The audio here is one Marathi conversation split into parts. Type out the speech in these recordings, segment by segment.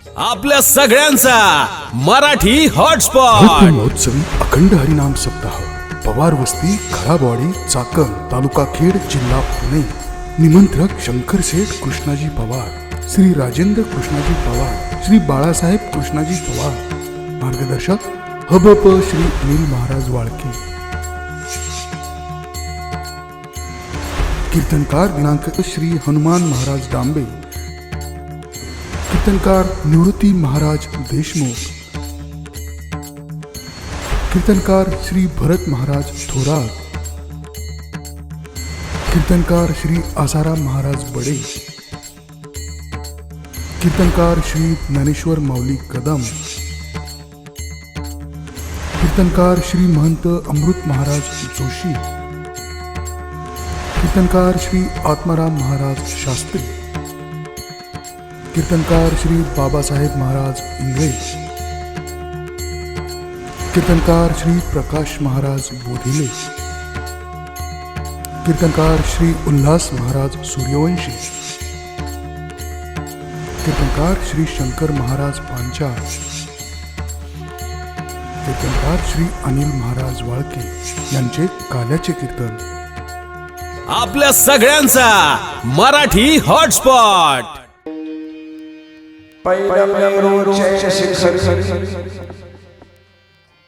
आपल्या सगळ्यांचा मराठी हॉटस्पॉट महोत्सवी अखंड हरिनाम सप्ताह पवार वस्ती खराबवाडी चाकण तालुका खेड जिल्हा पुणे। निमंत्रक शंकर शेठ कृष्णाजी पवार, श्री राजेंद्र कृष्णाजी पवार, श्री बाळासाहेब कृष्णाजी पवार। मार्गदर्शक हबप श्री अनिल महाराज वाळके। कीर्तनकार दिनांक श्री हनुमान महाराज डांबे। कीर्तनकार निवृत्ती महाराज देशमुख। कीर्तनकार श्री भरत महाराज थोरात। कीर्तनकार श्री आसाराम महाराज बडे। कीर्तनकार श्री ज्ञानेश्वर माऊली कदम। कीर्तनकार श्री महंत अमृत महाराज जोशी। कीर्तनकार श्री आत्माराम महाराज शास्त्री। कीर्तनकार श्री बाबासाहेब महाराज इंग्रज। कीर्तनकार श्री प्रकाश महाराज बोधिले। कीर्तनकार श्री उल्हास महाराज सूर्यवंशी। कीर्तनकार श्री शंकर महाराज पांचाळ। कीर्तनकार श्री अनिल महाराज वाळके यांचे काल्याचे कीर्तन। आपल्या सगळ्यांचा मराठी हॉटस्पॉट।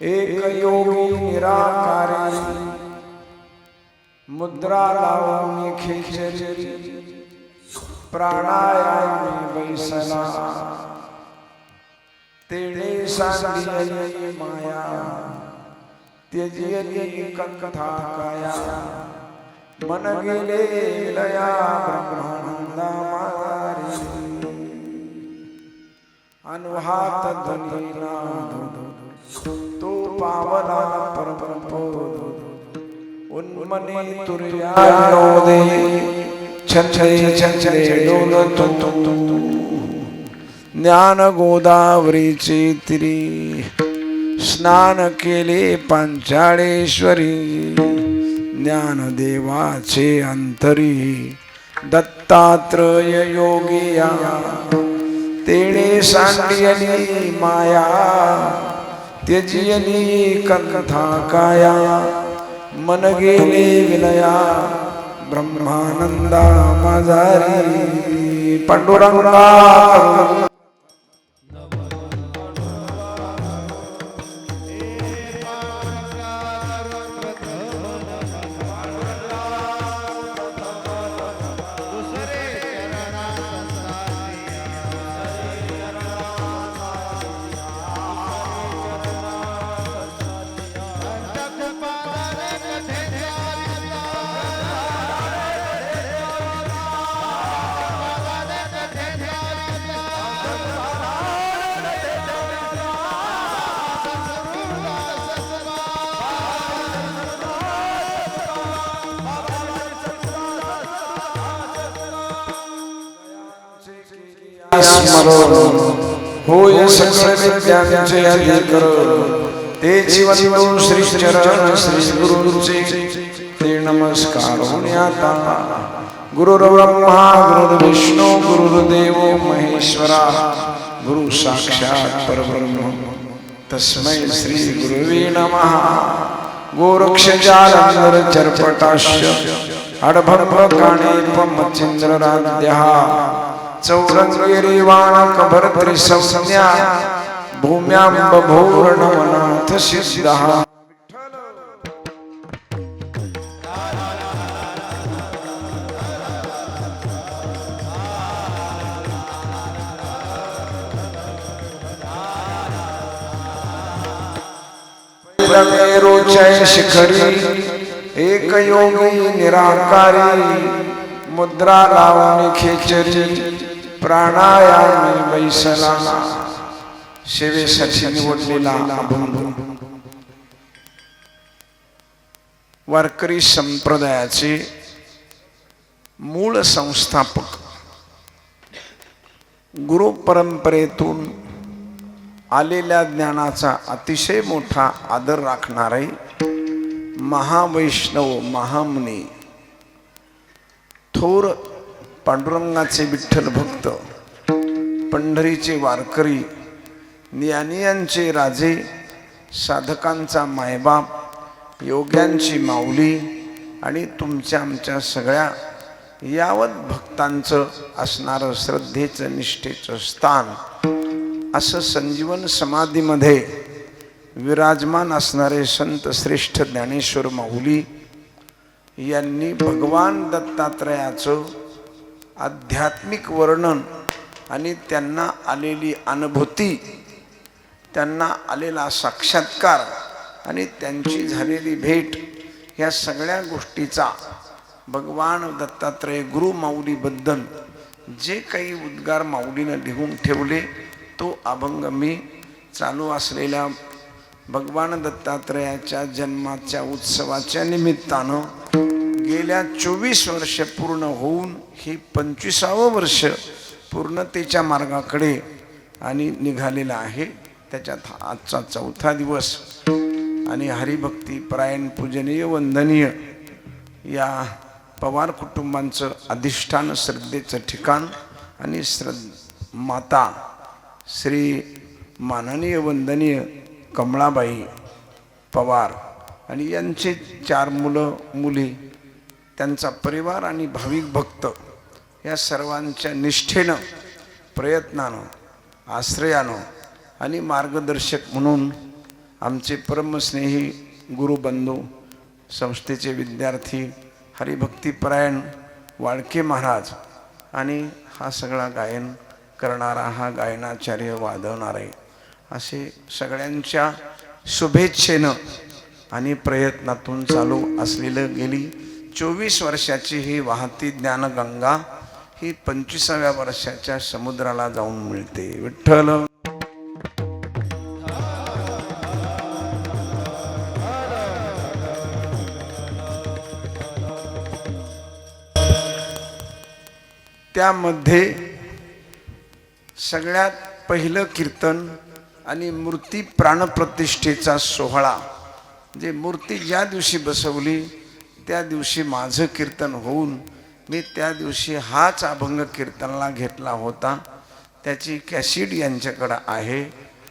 एक योगी निराकारी मुद्रा लावून खेचरी प्राणायामी बैसला तेणे सांगितली माया त्यजियली कथा काया मन गेले लया ब्रह्मानंदा मारी अनुहात ध्वनीना तो पावला परमपद उन्मनी तुर्यानोदे छंछे छंछे डोलतो ज्ञान गोदावरीचे तिरी स्नान केले पांचाळेश्वरी ज्ञानदेवाचे अंतरी दत्तात्रय योगिया तेणे सांडियली माया त्यजियली कथा काया मन गेले विलया ब्रह्मानंदा माझारी पांडुरंगा। होय सकळ विद्यांचे अधिकर ते जीवन श्री चरण श्री गुरुचे ते नमस्कार होण्याता। गुरुर्ब्रह्मा गुरुर्विष्णू गुरुर्देव महेश्वरा गुरु साक्षात परब्रह्म तस्मै श्री गुरुवे नमः। गोरक्षजालंधर चर्पटाश्य अडभंभ काणेपमचिंद्र राज्यः चौरंगेरीवाणक भर्तृसंज्ञा भूम्यांब भूर्णवनाथ सिद्धः। मेरुचय शिखरी एक योगी निराकारी मुद्रा लावून खेचरी प्राणायामी बैसला। सेवेसाठी निवडलेला अभंग वारकरी संप्रदायाचे मूळ संस्थापक गुरु परंपरेतून आलेल्या ज्ञानाचा अतिशय मोठा आदर राखणारे महावैष्णव महामुनी थोर पांडुरंगाचे विठ्ठल भक्त पंढरीचे वारकरी, ज्ञानियांचे राजे, साधकांचा मायबाप, योग्यांची माऊली आणि तुमच्या आमच्या सगळ्या यावत भक्तांचं असणारं श्रद्धेचं निष्ठेचं स्थान असं संजीवन समाधीमध्ये विराजमान असणारे संत श्रेष्ठ ज्ञानेश्वर माऊली यांनी भगवान दत्तात्रयाचं आध्यात्मिक वर्णन आणि त्यांना आलेली अनुभूती, त्यांना आलेला साक्षात्कार आणि त्यांची झालेली भेट या सगळ्या गोष्टीचा भगवान दत्तात्रय गुरु माऊलीबद्दल जे काही उद्गार माऊलीनं लिहून ठेवले तो अभंग मी चालू असलेल्या भगवान दत्तात्रयाच्या जन्माच्या उत्सवाच्या निमित्तानं गेल्या 24 वर्ष पूर्ण होऊन ही 25वं वर्ष पूर्णतेच्या मार्गाकडे आणि निघालेला आहे. त्याच्यात आजचा 4था दिवस आणि हरिभक्ती परायण पूजनीय वंदनीय या पवार कुटुंबांचं अधिष्ठान श्रद्धेचं ठिकाण आणि माता श्री माननीय वंदनीय कमळाबाई पवार आणि यांचे 4 मुलं मुली, त्यांचा परिवार आणि भाविक भक्त या सर्वांच्या निष्ठेनं, प्रयत्नानं, आश्रयानं आणि मार्गदर्शक म्हणून आमचे परमस्नेही गुरुबंधू, संस्थेचे विद्यार्थी, हरिभक्तीपरायण वाळके महाराज आणि हा सगळा गायन करणारा, हा गायनाचार्य वादवणारे असे सगळ्यांच्या शुभेच्छेनं आणि प्रयत्नातून चालू असलेलं गेली 24 वर्षाची ही वाहती ज्ञानगंगा ही 25व्या वर्षाच्या समुद्राला जाऊन मिळते. विठ्ठल त्यामध्ये सगळ्यात पहिलं कीर्तन आणि मूर्ती प्राणप्रतिष्ठेचा सोहळा, जे मूर्ती ज्या दिवशी बसवली त्या दिवशी माझं कीर्तन होऊन मी त्या दिवशी हाच अभंग कीर्तनाला घेतला होता. त्याची कॅसेट यांच्याकडं आहे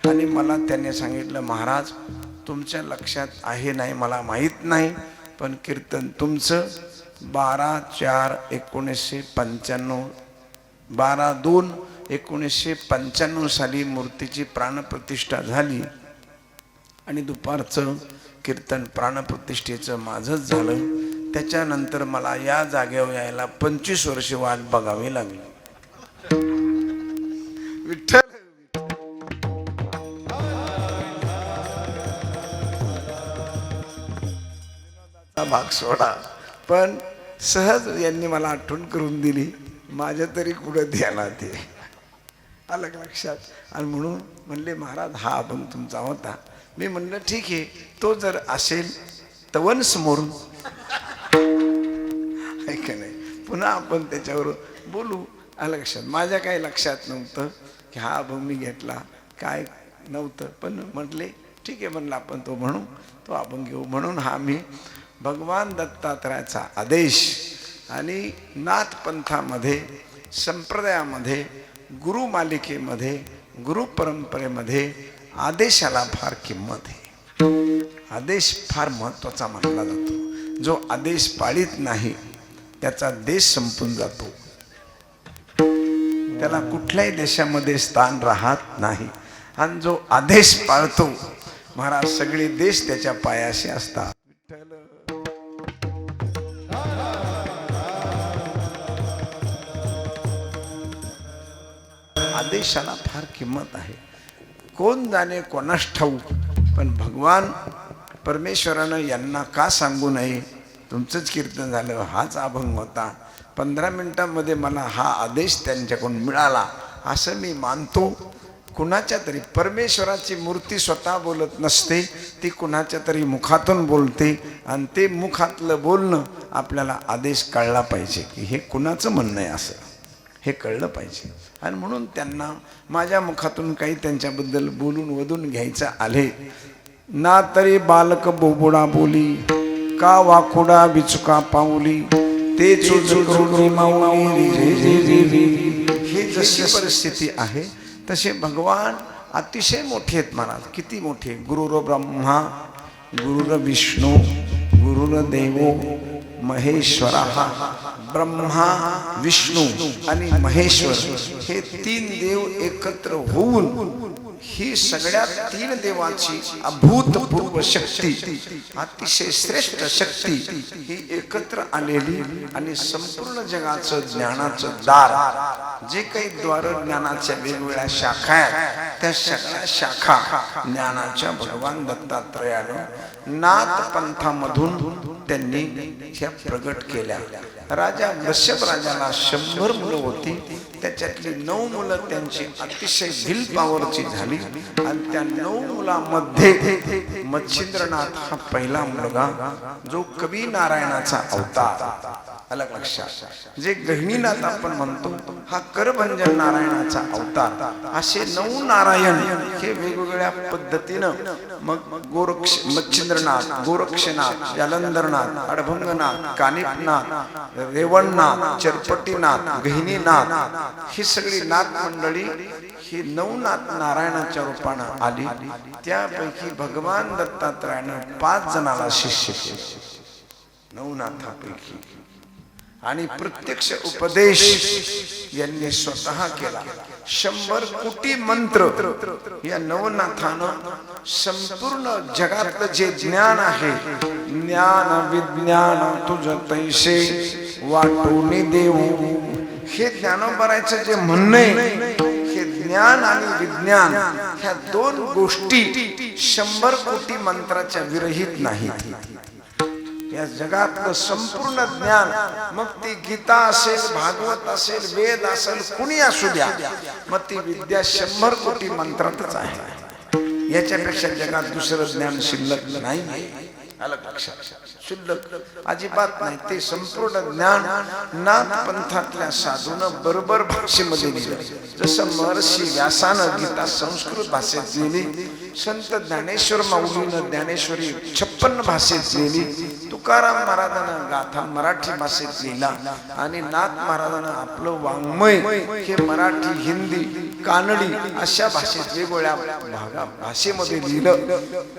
आणि मला त्याने सांगितलं, महाराज तुमच्या लक्षात आहे नाही मला माहीत नाही, पण कीर्तन तुमचं 12/4/1995 12/2/1995 साली मूर्तीची प्राणप्रतिष्ठा झाली आणि दुपारचं कीर्तन प्राणप्रतिष्ठेचं माझंच झालं. त्याच्यानंतर मला या जागेवर यायला 25 वर्ष वाट बघावी लागली. विठ्ठल भाग सोडा, पण सहज यांनी मला आठवण करून दिली, माझ्या तरी कुठं ध्यानात आहे, आलं लक्षात. आणि म्हणून म्हणले, महाराज हा अभंग तुमचा होता. मी म्हणलं ठीक आहे, तो जर असेल तवन समोर ऐक नाही, पुन्हा आपण त्याच्यावर बोलू. आलं लक्षात. माझ्या काही लक्षात नव्हतं की हा अभंग मी घेतला, काय नव्हतं, पण म्हटले ठीक आहे, म्हणलं आपण तो म्हणू, तो अभंग घेऊ. म्हणून हा मी भगवान दत्तात्रयाचा आदेश आणि नाथपंथामध्ये, संप्रदायामध्ये, गुरुमालिकेमध्ये, गुरुपरंपरेमध्ये आदेशाला फार किंमत आहे. आदेश फार महत्त्वाचा मानला जातो. जो आदेश पाळीत नाही त्याचा देश संपून जातो, त्याला कुठल्याही देशामध्ये स्थान राहत नाही. आणि जो आदेश पाळतो, महाराज सगळे देश त्याच्या पायाशी असतात. आदेशाला फार किंमत आहे. कोण जाणे कोणास ठाऊक, पण भगवान परमेश्वरानं यांना का सांगू नये, तुमचंच कीर्तन झालं, हाच अभंग होता, 15 मिनिटांमध्ये मला हा आदेश त्यांच्याकडून मिळाला असं मी मानतो. कुणाच्या तरी परमेश्वराची मूर्ती स्वतः बोलत नसते, ती कुणाच्या तरी मुखातून बोलते आणि ते मुखातलं बोलणं आपल्याला आदेश कळला पाहिजे की हे कुणाचं म्हणणं आहे, असं हे कळलं पाहिजे. आणि म्हणून त्यांना माझ्या मुखातून काही त्यांच्याबद्दल बोलून वधून घ्यायचं आले. ना तरी बालक बोबडा बोली, का वाकुडा बिचुका पाऊली, ते करून माऊली ही जशी परिस्थिती आहे तसे भगवान अतिशय मोठे आहेत महाराज. किती मोठे. गुरुर ब्रह्मा गुरुर विष्णू गुरुर देवो महेश्वरा. ब्रह्मा विष्णू आणि महेश्वर हे तीन देव एकत्र होऊन ही सगळ्या तीन देवाची अभूतपूर्व शक्ती, अतिशय श्रेष्ठ शक्ती ही एकत्र आलेली आणि संपूर्ण जगाचं ज्ञानाचं दार, जे काही द्वार ज्ञानाच्या वेगवेगळ्या शाखा आहेत त्या सगळ्या शाखा ज्ञानाच्या भगवान दत्तात्रयानं नाथ पंथामधून त्यांनी ह्या प्रगट केल्या. राजा वृषभ राजाला 100 मुलं होती, त्याच्यातली 9 मुलं त्यांची अतिशय व्हील पॉवरची झाली आणि त्या 9 मुलांमध्ये मच्छिंद्रनाथ हा पहिला मुलगा जो कवी नारायणाचा अवतार. अलग लक्षात. जे गहिनीनाथ आपण म्हणतो हा करभंजन नारायणाचा अवतार. असे 9 नारायण हे वेगवेगळ्या पद्धतीनं मग मच्छिंद्रनाथ, गोरक्षनाथ, जालंधरनाथ, अडभंगनाथ, कानिपनाथ, रेवणनाथ, चरपटीनाथ, गहिनीनाथ ही सगळी नाथ मंडळी ही 9 नाथ नारायणाच्या रूपानं आली. त्यापैकी भगवान दत्तात्रयानं 5 जणाला शिष्य केले 9 नाथापैकी. आणि प्रत्यक्ष उपदेश यांनी स्वतः केला. 100 कोटी मंत्र या नवनाथानं संपूर्ण जगातलं जे ज्ञान आहे, ज्ञान विज्ञान तुझ तैसे वाटून देऊ, हे ज्ञानोबरायचं जे म्हणणं आहे, हे ज्ञान आणि विज्ञान ह्या 2 गोष्टी 100 कोटी मंत्राच्या विरहित नाहीत. या जगातलं संपूर्ण ज्ञान, मग ती गीता असेल, भागवत असेल, वेद असेल, कुणी असू द्या, मग ती विद्या 100 कोटी मंत्रातच आहे. याच्यापेक्षा जगात दुसरं ज्ञान शिल्लक नाही. अलग लक्षात. शिल्लक अजिबात नाही. ते संपूर्ण ज्ञान नाथ पंथातल्या साधूनं बरोबर भाषेमध्ये लिहिलं. जसं महर्षी व्यासानं गीता संस्कृत भाषेत लिहिली, संत ज्ञानेश्वर माऊलीनं ज्ञानेश्वरी 56 भाषेत लिहिली, तुकाराम महाराजांनं गाथा मराठी भाषेत लिहिला आणि नाथ महाराजांनं आपलं वाङ्मय हे मराठी, हिंदी, कानडी अशा भाषेत वेगवेगळ्या भाषेमध्ये लिहिलं.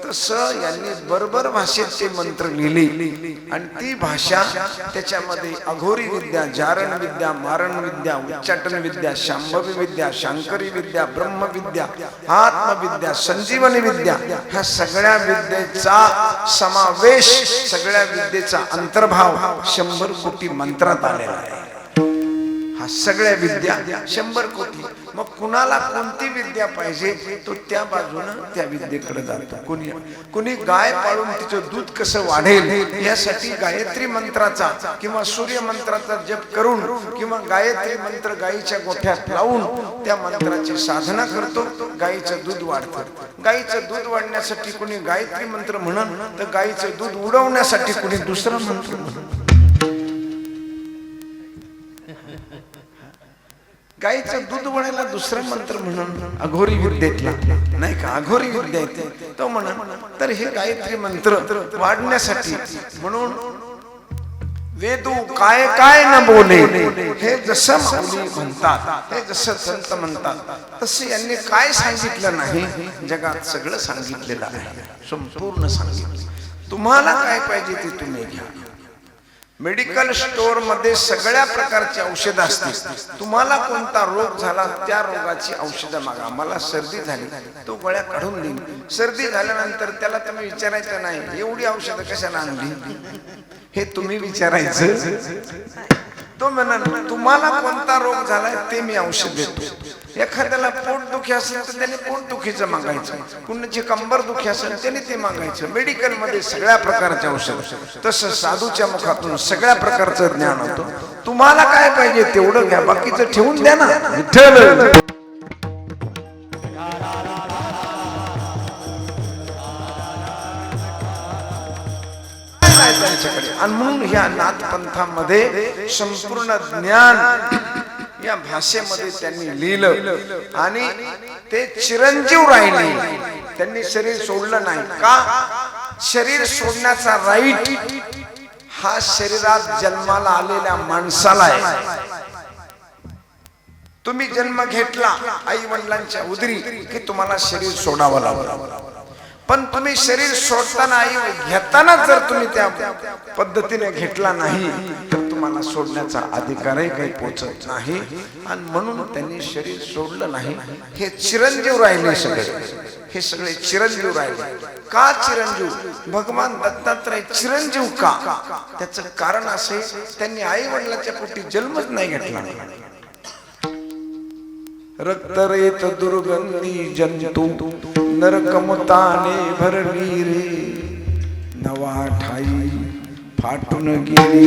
तसं यांनी बरोबर भाषेत ते मंत्र लिहिले आणि ती भाषा त्याच्यामध्ये अघोरी विद्या, जारण विद्या, मारण विद्या, उच्चाटन विद्या, शांभवी विद्या, शांकरी विद्या, ब्रह्मविद्या, आत्मविद्या, संजीवनी विद्या ह्या सगळ्या विद्येचा समावेश, सगळ्या विद्येचा अंतर्भाव 100 कोटी मंत्रात आलेला आहे. हा सगळ्या विद्या 100 कोटी. मग कुणाला कोणती विद्या पाहिजे तो त्या बाजूनं त्या विद्येकडे जातो. कुणी गाय पाळून तिचं दूध कसं वाढेल यासाठी गायत्री मंत्राचा किंवा सूर्य मंत्राचा जप करून किंवा गायत्री मंत्र गायीच्या गोठ्यात लावून त्या मंत्राची साधना करतो, गायीचं दूध वाढतं. गायीचं दूध वाढण्यासाठी कुणी गायत्री मंत्र म्हणून, तर गायीचं दूध उडवण्यासाठी कुणी दुसरा मंत्र म्हणून. गायीचं दूध वाढायला दुसरा मंत्र म्हणून अघोरी विद्येतला नाही का, अघोरी विद्या येते तो म्हणा. तर हे गायत्री मंत्र वाढण्यासाठी म्हणून वेदू काय काय न बोले, हे जसं माऊली म्हणतात, हे जसं संत म्हणतात तसे यांनी काय सांगितलं नाही, जगात सगळं सांगितलेलं आहे, संपूर्ण सांगितलं. तुम्हाला काय पाहिजे ते तुम्ही घ्या. मेडिकल स्टोअर मध्ये सगळ्या प्रकारची औषधं असतील. तुम्हाला कोणता रोग झाला त्या रोगाची औषधं मागा. मला सर्दी झाली, तो गोळ्या काढून देईन. सर्दी झाल्यानंतर त्याला तुम्ही विचारायचं नाही एवढी औषधं कशाला आणली, हे तुम्ही विचारायचं. तो म्हणा तुम्हाला कोणता रोग झालाय ते मी औषध देतो. एखाद्याला पोटदुखी असेल तर त्याने पोटदुखीचं मागायचं, कुणाची कंबर दुखी असेल त्याने ते मागायचं. मेडिकल मध्ये सगळ्या प्रकारचे औषध, तसं साधूच्या मुखातून सगळ्या प्रकारचं ज्ञान होतं. तुम्हाला काय पाहिजे तेवढं घ्या, बाकीचं ठेवून द्या ना. विठ्ठल आणि म्हणून ह्या नाथपंथामध्ये संपूर्ण ज्ञान या भाषेमध्ये त्यांनी लिहिलं आणि ते चिरंजीव राहिले. त्यांनी शरीर सोडलं नाही. का? शरीर सोडण्याचा राईट हा शरीरात जन्माला आलेल्या माणसाला आहे. तुम्ही जन्म घेतला आई वडिलांच्या उदरी की तुम्हाला शरीर सोडावं लागलं, पण तुम्ही शरीर सोडताना आई घेताना जर तुम्ही त्या पद्धतीने घेतला नाही तर तुम्हाला सोडण्याचा अधिकारही काही पोचत नाही. आणि म्हणून त्यांनी शरीर सोडलं नाही. हे चिरंजीव राहिले सगळे, हे सगळे चिरंजीव राहिले. का चिरंजीव? भगवान दत्तात्रय चिरंजीव का? त्याचं कारण असे, त्यांनी आई वडिलांच्या पोटी जन्मच नाही घेतला. रक्तरेत दुर्गंधी जंतू नरकमताने भरली रे, नवा ठाई फाटून गेली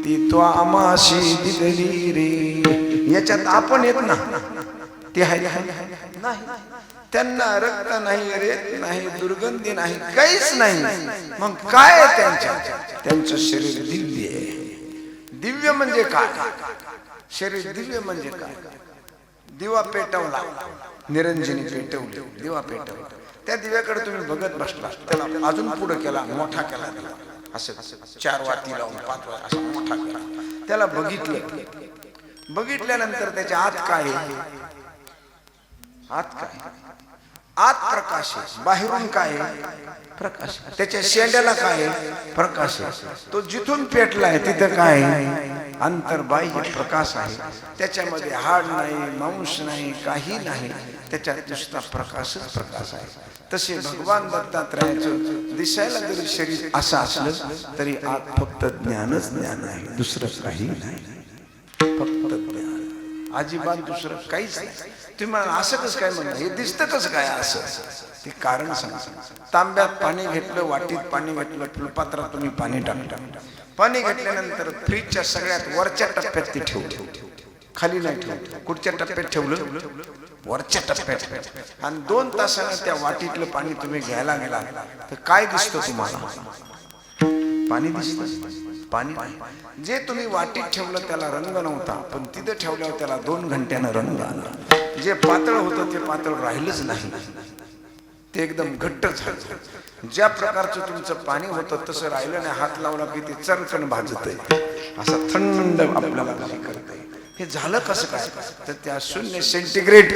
ती तो आमाशी दिली रे. याच्यात आपण येत ना, ते आहे नाही. त्यांना रक्त नाही, रेत नाही, दुर्गंधी नाही, काहीच नाही. मग काय त्यांचं शरीर दिव्य आहे. दिव्य म्हणजे काय? शरीर दिव्य म्हणजे काय? दिवा पेटवला, निरंजनी पेटवली, दिवा पेटवला. त्या दिव्याकडे तुम्ही बघत बसला, त्याला अजून पुढे केला, मोठा केला, असं 4 वाती लावून 5 वाती असा मोठा केला. त्याला बघितल्यानंतर त्याच्या आत काय आहे? आत काय? आत प्रकाश आहे. बाहेरून काय आहे? प्रकाश. त्याच्या शेंड्याला काय आहे? प्रकाश आहे. तो जिथून पेटलाय तिथं काय आहे? अंतर्बाह्य प्रकाश आहे. त्याच्यामध्ये हाड नाही, मांस नाही, काही नाही. त्याच्यात नुसता प्रकाशच प्रकाश आहे. तसे भगवान दत्तात्रयाचं दिसायला जरी शरीर असं असलं तरी आत फक्त ज्ञानच ज्ञान आहे, दुसरं काही नाही. फक्त ज्ञान, अजिबात दुसरं काहीच नाही. तुम्ही मला असं कसं काय म्हणता? हे दिसतं कसं काय असं? ते कारण सांगा. तांब्यात पाणी घेतलं, वाटीत पाणी घेतलं, फुलपात्रात तुम्ही पाणी टाकलं. पाणी घेतल्यानंतर फ्रीजच्या सगळ्यात वरच्या टप्प्यात ते ठेवलं, खाली नाही ठेवलं. कुठच्या टप्प्यात ठेवलं? वरच्या टप्प्यात. आणि 2 तासानं त्या वाटीतलं पाणी तुम्ही घ्यायला गेला तर काय दिसतं तुम्हाला? पाणी दिसतं? पाणी नाही. जे तुम्ही वाटीत ठेवलं त्याला रंग नव्हता, पण तिथे ठेवल्यावर त्याला 2 घंट्यानं रंग आला. जे पातळ होतं ते पातळ राहिलंच नाही, ते एकदम घट्ट झालं. ज्या प्रकारचं तुमचं पाणी होतं तसं राहिलं नाही. हात लावला की ते चरकन भाजतंय, असं थंड आपल्याला करतंय. हे झालं कसं काय? तर त्या 0 सेंटीग्रेड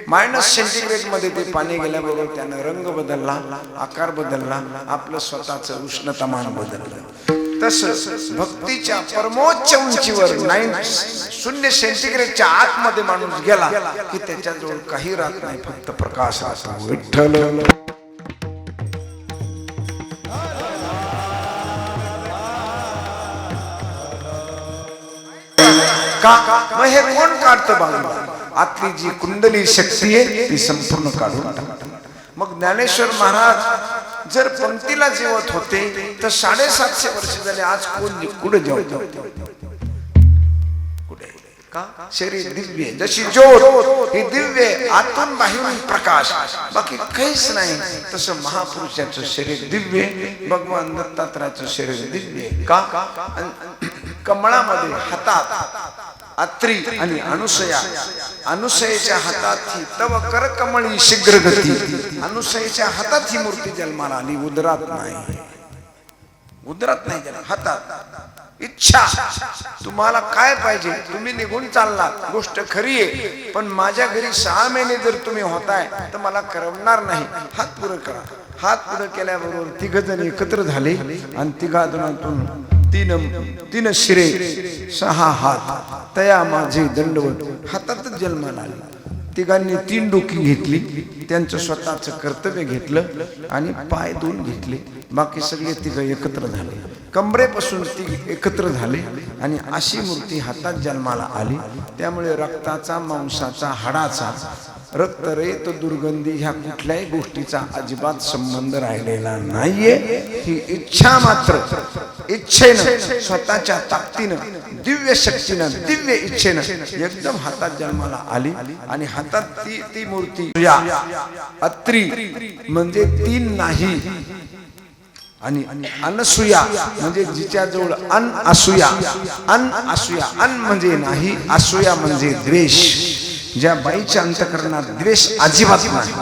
-सेंटीग्रेड मध्ये ते पाणी गेल्याबरोबर त्यानं रंग बदलला, आकार बदलला, आपलं स्वतःचं उष्णतामान बदललं. तसं भक्तीच्या परमोच्च उंचीवर 0 सेंटीग्रेडच्या आतमध्ये माणूस गेला की त्याच्याजवळ काही राहत नाही, फक्त प्रकाश राहतो. विठ्ठल का? मग हे कोण काढतं? बाबा आतली जी कुंडली शक्ती आहे ती संपूर्ण काढून टाकतं. मग ज्ञानेश्वर महाराज जर पंक्तीला जेवत होते तर 750 वर्ष झाले. आज कोण कुठे जेवतो? कुठे? का? शरीर दिव्य, जशी ज्योत ही दिव्य, आतून बाहेरून प्रकाश, बाकी काहीच नाही. तसं महापुरुषाचं शरीर दिव्य, भगवान दत्तात्रयाचं शरीर दिव्य. का? कमळामध्ये हातात अत्री आणि अनुसया, अनुसयेच्या हातात ही तव कर कमळी शीघ्र गती. अनुसयेच्या हातात ही मूर्ती जन्माला आली, उदरात नाही. उदरात नाही, हातात. इच्छा, तुम्हाला काय पाहिजे? तुम्ही निघून चालला, गोष्ट खरी आहे, पण माझ्या घरी 6 महिने जर तुम्ही होताय तर मला करमणार नाही. हात पुढे करा. हात पुढे केल्याबरोबर 3 जण एकत्र झाले आणि 3 जणांतून 3 शिरे 6 हात, तया माझे दंडवत. हातातच जन्माला आले. 3 3 डोकी घेतली, त्यांचं स्वतःचं कर्तव्य घेतलं आणि पाय 2 घेतले. बाकी सगळे 3 एकत्र झाले, कंबरेपासून 3 एकत्र झाले आणि अशी मूर्ती हातात जन्माला आली. त्यामुळे रक्ताचा, मांसाचा, हाडाचा, रक्तरेत दुर्गंधी ह्या कुठल्याही गोष्टीचा अजिबात संबंध राहिलेला नाहीये. ही इच्छा मात्र, इच्छेनं, स्वतःच्या ताकदीनं, दिव्य शक्तीनं, दिव्य इच्छेनं एकदम हातात जन्माला आली. आणि हातात ती मूर्ती अत्री म्हणजे 3 नाही, आणि अनसूया म्हणजे जिच्याजवळ अन असूया. अन असूया, अन म्हणजे नाही, असूया म्हणजे द्वेष. ज्या बाईच्या अंतःकरणात द्वेष अजिबात नाही,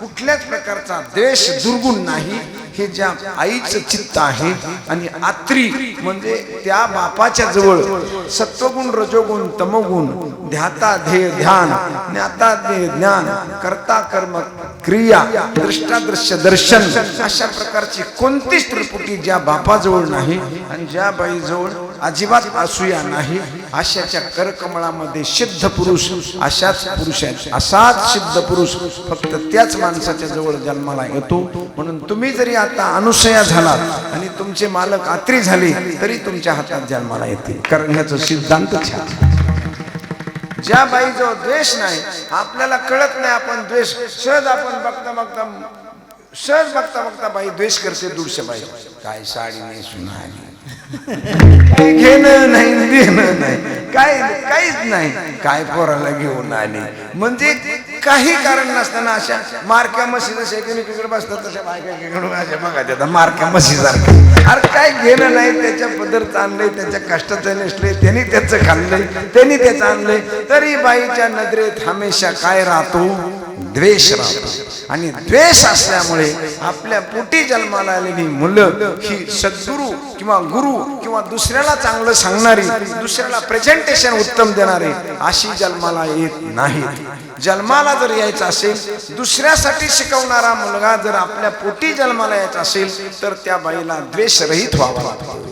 कुठल्याच प्रकारचा द्वेष, दुर्गुण नाही, हे ज्या आईचं चित्त आहे आणि आत्री म्हणजे त्या बापाच्या जवळ सत्वगुण रजोगुण तमोगुण ध्याता ध्येय ध्यान ज्ञाता ध्येय ज्ञान कर्ता कर्म क्रिया दृष्टादृश्य दर्शन अशा प्रकारची कोणतीच त्रिपुटी ज्या बापाजवळ नाही आणि ज्या बाईजवळ अजिबात असूया नाही अशाच्या करकमळामध्ये सिद्ध पुरुष असाच सिद्ध पुरुष फक्त त्याच माणसाच्या जवळ जन्माला येतो. म्हणून तुम्ही जरी आता अनुसया झालात आणि तुमचे मालक आत्री झाले तरी तुमच्या हातात जन्माला येते. कारण ह्याचं सिद्धांत छान. ज्या बाईजवळ द्वेष नाही आपल्याला कळत नाही आपण द्वेष सहज आपण बघता बघता बाई द्वेष करते. दूरच्या बाई काय साडी नेसून आली काही घेणं नाही देणं नाही काहीच नाही काय पोराला घेऊन आली म्हणजे काही कारण नसताना अशा मारक्या म्हशीला शेकडे बसतात तशा बायका बघा त्याचा मारक्या म्हशीसारखं. अरे काय घेणं नाही त्याच्या पदर आणलंय त्याच्या कष्टाचं नेसले त्यांनी त्याचं खाल्लंय त्यांनी त्याचं आणलंय तरी बाईच्या नजरेत हमेशा काय राहतो द्वेष राहतो. आणि द्वेष असल्यामुळे आपल्या पोटी जन्माला आलेली मुलं ही सद्गुरू किंवा गुरु किंवा दुसऱ्याला चांगलं सांगणारी दुसऱ्याला प्रेझेंटेशन उत्तम देणारी अशी जन्माला येत नाहीत. जन्माला जर यायचं असेल दुसऱ्यासाठी शिकवणारा मुलगा जर आपल्या पोटी जन्माला यायचा असेल तर त्या बाईला द्वेष रहित व्हावा लागतो.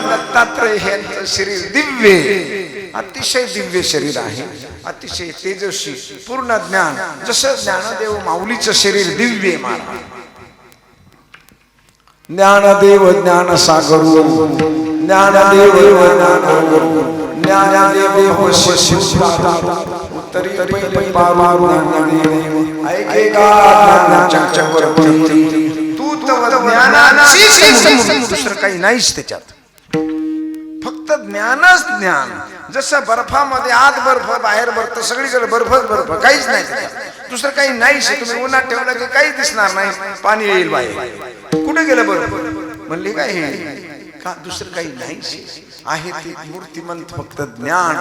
दत्तात्रय यांचं शरीर दिव्य अतिशय दिव्य शरीर आहे. अतिशय तेजस्वी पूर्ण ज्ञान जसं ज्ञानदेव माऊलीचं शरीर दिव्य महाराज. ज्ञानदेव ज्ञानसागरू ज्ञानदेव ज्ञानगुरु ज्ञानदेव उत्तरी पहिले पारू ज्ञानदेव ऐकेका चक्रवर्ती तू तव ज्ञानाची दुसरं काही नाहीच त्याच्यात फक्त ज्ञानच ज्ञान. जसं बर्फामध्ये आत बर्फ बाहेर बर्फ सगळीकडे बर्फच बर्फ काहीच नाही त्याच्यात दुसरं काही नाहीच. तुम्ही उन्हात ठेवलं की काही दिसणार नाही पाणी येईल बाहेर कुठे गेलं बर्फ म्हणले काय हे का दुसरं काही नाहीच आहे ते मूर्तिमंत फक्त ज्ञान.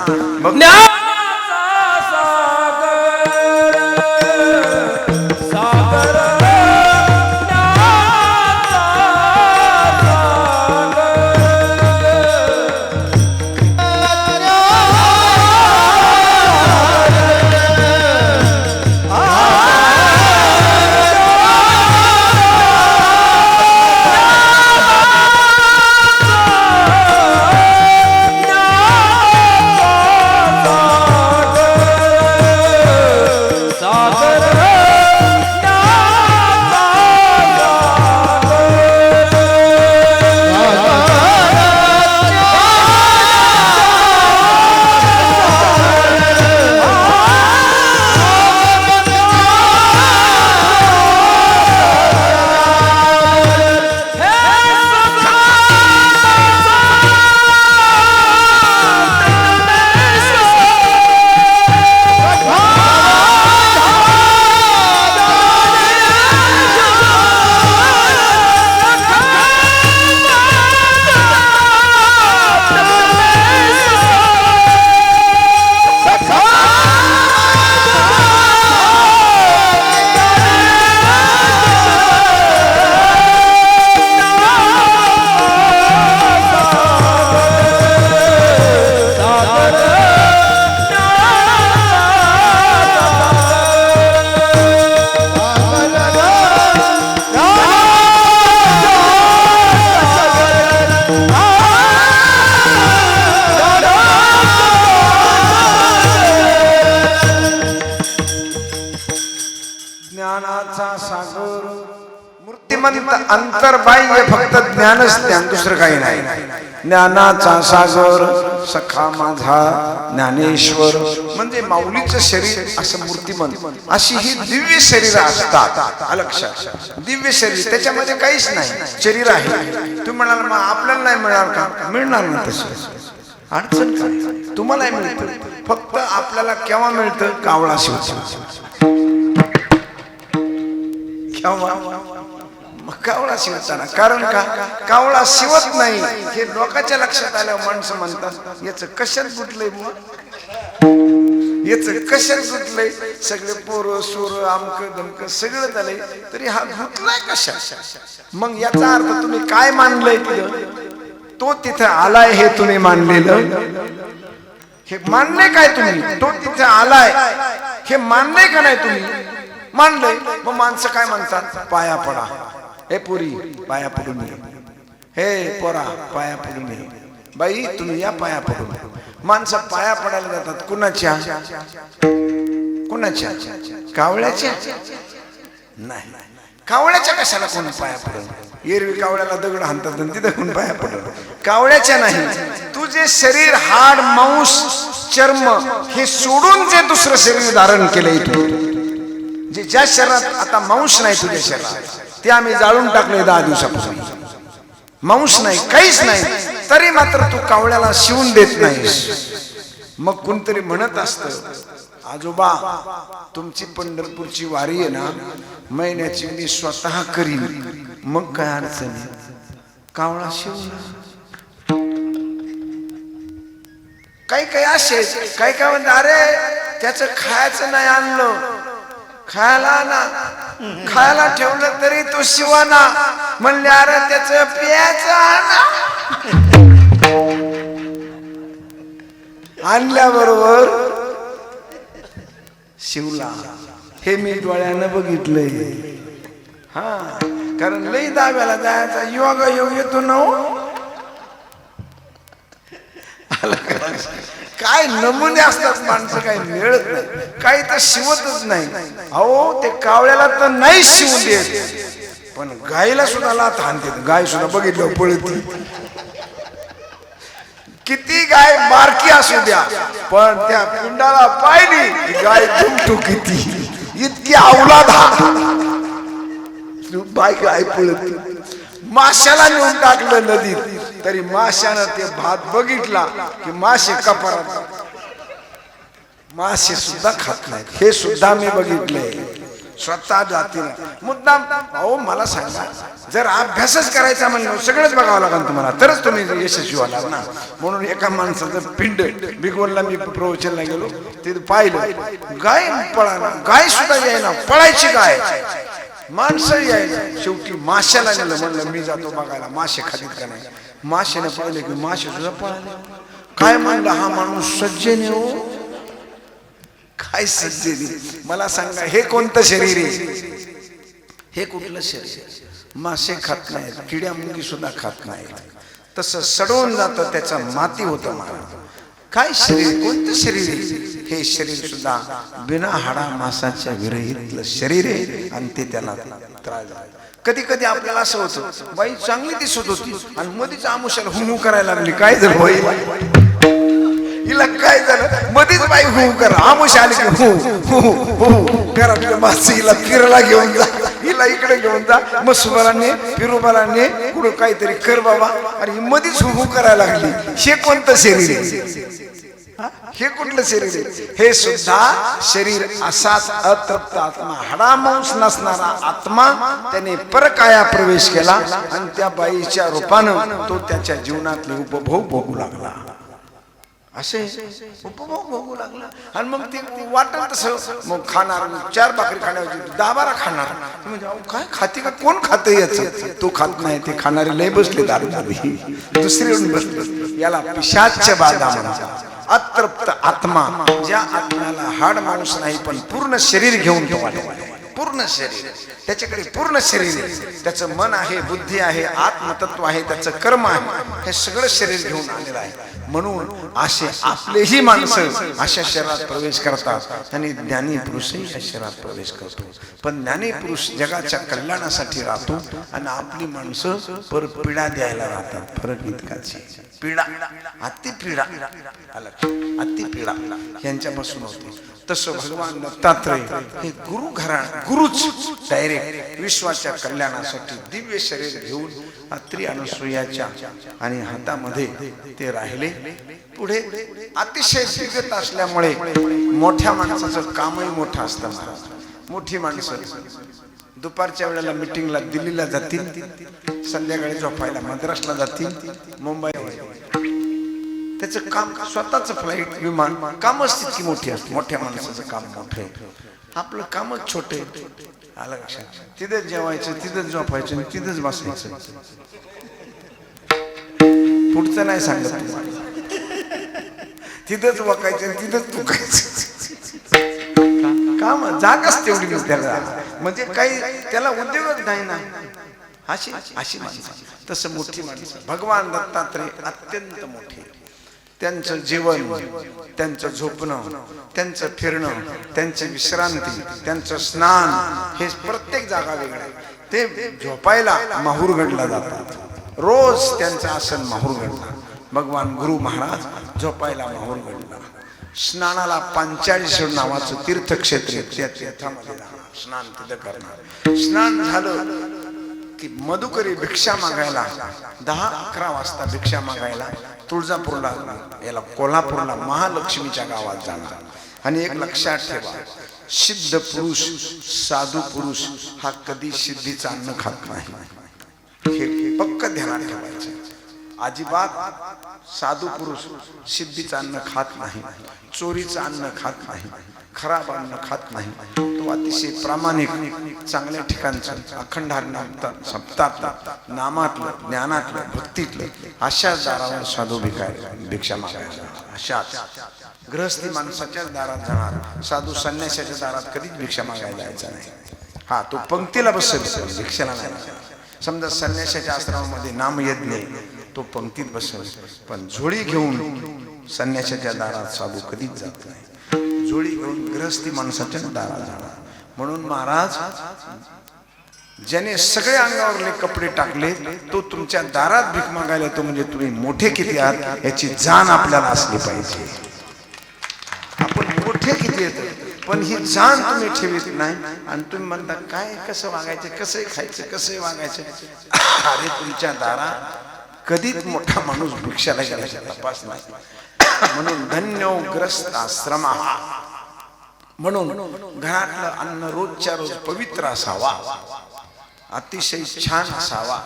अंतर्बाह्य फक्त ज्ञानच ज्ञान दुसरं काही नाही. ज्ञानाचा सागर सखा माझा ज्ञानेश्वर म्हणजे माऊलीचं शरीर असं मूर्तिमंत अशी ही दिव्य शरीर असतात. लक्षात दिव्य शरीर त्याच्यामध्ये काहीच नाही शरीर आहे. तुम्ही म्हणाल मग आपल्याला नाही मिळणार का? मिळणार ना तसं अडचण काय तुम्हालाही मिळतं फक्त आपल्याला केव्हा मिळतं कावळा शिवतो कावळा शिवताना. कारण का कावळा शिवत नाही हे लोकांच्या लक्षात आल्यावर माणसं म्हणतात याच कशात फुटलंय मग याच कशात गुंतलंय? सगळे पोरं सोरं आमक दमक सगळं झालंय, तरी हा गुंतलाय कशा? मग याचा अर्थ तुम्ही काय मानलंय तिथं? तो तिथे आलाय हे तुम्ही मानलेलं, हे मानले काय तुम्ही? तो तिथे आलाय हे मानले का नाही तुम्ही? मानलंय. मग माणसं काय म्हणतात? पाया पडा. हे पुरी पाया पडून ये, हे पोरा पाया पडून ये, बाई तुम्ही या पाया पडून. माणसं पाया पडायला जातात कुणाच्या? कुणाच्या? कावळ्याच्या? नाही, कावळ्याच्या कशाला कोण पाया पडून? एरवी कावळ्याला दगड हाणतात आणि तिथं कोण पाया पडून? कावळ्याच्या नाही. तुझे शरीर हाड मांस चर्म हे सोडून जे दुसरं शरीर धारण केलंय तू, जे ज्या शरीरात आता मांस नाही तुझ्या शरीरात, ते आम्ही जाळून टाकले 10 दिवसापासून. मांस नाही, काहीच नाही, तरी मात्र तू कावळ्याला शिवून देत नाहीस. मग कोणतरी म्हणत असतं, आजोबा तुमची पंढरपूरची वारी आहे ना, महिन्याची मी स्वतः करीन, मग काय अडचण आहे? कावळा शिवून. काही काही असे काही काय म्हणतात, अरे त्याचं खायचं नाही आणलं, खायला ना खायला ठेवलं तरी तो शिवाना. म्हणले अरे त्याचं प्यायचं आणल्याबरोबर शिवला. हे मी डोळ्यानं बघितलंय. हा, कारण लई दाव्याला जायचा योगा योग येतो ना. काय नमुने असतात माणसं, काही मिळत नाही, काही तर शिवतच नाही. अहो ते कावळ्याला तर नाही शिवू देत, पण गायला सुद्धा लाथ हाणते. गाय सुद्धा बघितलं पळती. किती गाय बारकी असू द्या, पण त्या पिंडाला पाहिली गाय दुमटू किती, इतकी अवलाद बाय गाय पळती. माशाला नेऊन टाकलं नदीत, तरी माशानं ते भात बघितला की मासे कपारात, मासे सुद्धा खात नाहीत. हे सुद्धा मी बघितलंय स्वतः जातीनं. मुद्दाम. अहो मला सांगा, जर अभ्यासच करायचा म्हणलं सगळंच बघावं लागेल तुम्हाला, तरच तुम्ही यशस्वी व्हाल ना. म्हणून एका माणसाचं पिंड बिगवणला मी प्रवचनला गेलो, तिथे पाहिलं गाय पळाला, गाय सुद्धा यायला, पळायची गाय, माणसं यायला. शेवटी माशाला नेलं. म्हणलं मी जातो बघायला मासे खालीत का नाही. माशाने पाहिले की मासे सुद्धा पळाले. काय म्हणलं, हा माणूस सज्जन हो. काय सज्जन? मला सांगा, हे कोणतं शरीर आहे? हे कुठलं शरीर? मासे खात नाहीत, किड्या मुंगी सुद्धा खात नाहीत, तसं सडवून जातं, त्याचं माती होतं. महाराज काय शरीर? कोणतं शरीर आहे हे? शरीर सुद्धा बिना हाडा मासाच्या विरहितलं शरीर आहे, आणि ते त्याला त्रास. कधी कधी आपल्याला असं होतं, बाई चांगली दिसत होती आणि मधीच आमुषाला हुमू करायला लागली. काय झालं बाई? हिला काय झालं? मधीच बाई हू करा, आमुष आली की हू हू हू करा. मासे हिला फिरायला घेऊन जा, हिला इकडे घेऊन जा, मग सुबालाने फिरोबालाने कुठं काहीतरी कर बाबा. अरे मधीच हू करायला लागली. हे कोणतं शरीर आहे? हे कुठलं शरीर आहे? हे सुद्धा शरीर असाच अतृप्त आत्मा, हाडामांस नसणारा आत्मा, त्याने परकाया प्रवेश केला आणि त्या बाईच्या रूपानं तो त्याच्या जीवनातले उपभोग भोगू लागला. असे उपभोग भोगू लागला. आणि मग ते वाटत तसं मग खाणार, 4 भाकरी खाण्याची 10-12 खाणार. म्हणजे काय खाते का? कोण खातं याचं? तो खात नाही, ते खाणारे लय बसले दारूमध्ये, दुसरे बसले. याला पिशाच्य बाधा म्हणतात. अतृप्त आत्मा, ज्या आत्म्याला हाड माणूस नाही पण पूर्ण शरीर घेऊन तो वाटतो. पूर्ण शरीर, त्याच्याकडे पूर्ण शरीर आहे, त्याचं मन आहे, बुद्धी आहे, आत्मतत्व आहे, त्याचं कर्म आहे, हे सगळं शरीर घेऊन आलेलं आहे. म्हणून असे आपलेही माणसं अशा शरीरात प्रवेश करतात आणि ज्ञानी पुरुषही या शरीरात प्रवेश करतो. पण ज्ञानी पुरुष जगाच्या कल्याणासाठी राहतो आणि आपली माणसं पर पीडा द्यायला राहतात. फरक इतकाच आहे. पीडा, अतिपीडा, अतिपीडा यांच्यापासून होते. तसं भगवान दत्तात्रय हे गुरुच डायरेक्ट विश्वाच्या कल्याणासाठी दिव्य शरीर घेऊन अत्री अनसुयाच्या आणि हातामध्ये ते राहिले. पुढे अतिशय दिव्यता असल्यामुळे मोठ्या माणसाचं कामही मोठं असतं. महाराज मोठी माणसं दुपारच्या वेळेला मिटिंगला दिल्लीला जातील, संध्याकाळी झोपायला मद्रासला जातील, मुंबईला त्याचं काम स्वतःच फ्लाईट विमान कामच तितकी मोठी असते. मोठ्या माणसाचं काम मोठं आहे, आपलं कामच छोटे. आलं लक्षात? तिथंच जेवायचं, तिथंच झोपायचं आणि तिथंच बसायचं. पुढचं नाही सांगत तुम्हाला. तिथंच वाकायचं आणि तिथंच चुकायचं. काम जागाच तेवढी नसते त्याला, म्हणजे काही त्याला उद्योगच नाही ना. अशी अशी माणसं, तसं मोठी माणसं. भगवान दत्तात्रय अत्यंत मोठे. त्यांचं जीवन, त्यांचं झोपणं, त्यांचं फिरणं, त्यांची विश्रांती, त्यांचं स्नान, हे प्रत्येक जागा वेगळं आहे. ते झोपायला माहूरगडला जातात. रोज त्यांचं आसन माहूरगडला. भगवान गुरु महाराज झोपायला माहूरगडला. स्नानाला पांचाळेश्वर नावाचं तीर्थक्षेत्र, त्या तीर्थामध्ये जाणार, स्नान तिथं करणार. स्नान झालं की मधुकरी भिक्षा मागायला 10-11 वाजता भिक्षा मागायला तुळजापूरला, याला कोल्हापूरला महालक्ष्मीच्या गावात जाणार. आणि एक लक्षात ठेवा, सिद्ध पुरुष, साधू पुरुष हा कधी सिद्धीचं अन्न खात नाही. हे पक्क ध्यानात ठेवायचं. अजिबात साधू पुरुष सिद्धीचं अन्न खात नाही, चोरीचं अन्न खात नाही, खराब अन्न खात नाही. तो अतिशय प्रामाणिक, चांगल्या ठिकाणचं अखंड हरिनाम सप्ताहात, नामातलं, ज्ञानातलं, भक्तीतलं, अशाच दारावर साधू भिक्षा मागायला. अशाच गृहस्थी माणसाच्याच दारात जाणार, साधू संन्यासाच्या दारात कधीच भिक्षा मागायला जायचा नाही. हा, तो पंक्तीला बसेल, भिक्षेला नाही. समजा संन्यासाच्या आश्रमामध्ये नामयज्ञ, तो पंक्तीत बसेल, पण झोळी घेऊन संन्यासाच्या दारात साधू कधीच जात नाही. झोळी घेऊन गृहस्थी माणसाच्या दारात जाणार. म्हणून महाराज, ज्याने सगळे अंगावरले कपडे टाकले तो तुमच्या दारात भीक मागायला येतो, म्हणजे तुम्ही मोठे किती आहात याची जाण आपल्याला असली पाहिजे. आपण मोठे किती येतो, पण ही जाण तुम्ही ठेवीत नाही. आणि तुम्ही म्हणता काय, कसं वागायचं, कसं खायचं, कसं वागायचं. अरे, तुमच्या दारात कधीच मोठा माणूस भिक्षाला गेल्याचा तपास नाही. म्हणून धन्यो ग्रस्त आश्रम. म्हणून घरातलं अन्न रोजच्या रोज पवित्र असावा, अतिशय छान असावा,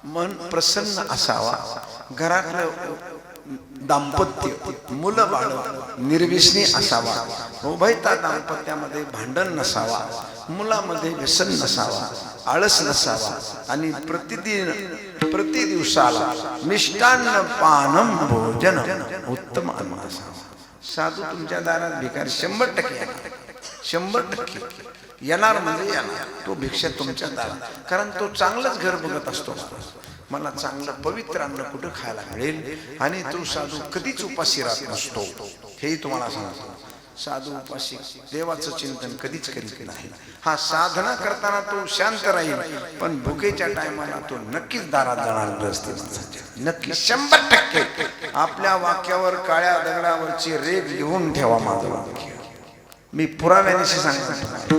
मन प्रसन्न असावा. घरातलं दाम्पत्य, मुलं बाळ निर्व्यसनी असावा. उभयता दाम्पत्यामध्ये भांडण नसावा, मुलामध्ये व्यसन नसावा, आळस नसावा. आणि प्रति दिवसाला मिष्टान्न पानम भोजन उत्तम अन्न असावा. साधू तुमच्या दारात भिकारी 100% येणार, 100% येणार, म्हणजे येणार. तो भिक्षा तुमच्या दारात, कारण तो चांगलंच घर बघत असतो. मला चांगलं पवित्र अन्न कुठं खायला मिळेल. आणि तो साधू कधीच उपाशी राहत नसतो, हेही तुम्हाला सांगतो. साधू उपाशी देवाचं चिंतन कधीच करीत नाही. हा, साधना करताना तो शांत राहील, पण भुकेच्या टायमाला तो नक्कीच दारात जाणार असते. नक्की 100%. आपल्या वाक्यावर काळ्या दगडावरची रेग लिहून ठेवा. माझं वाक्य मी पुराव्यानेशी सांगतो,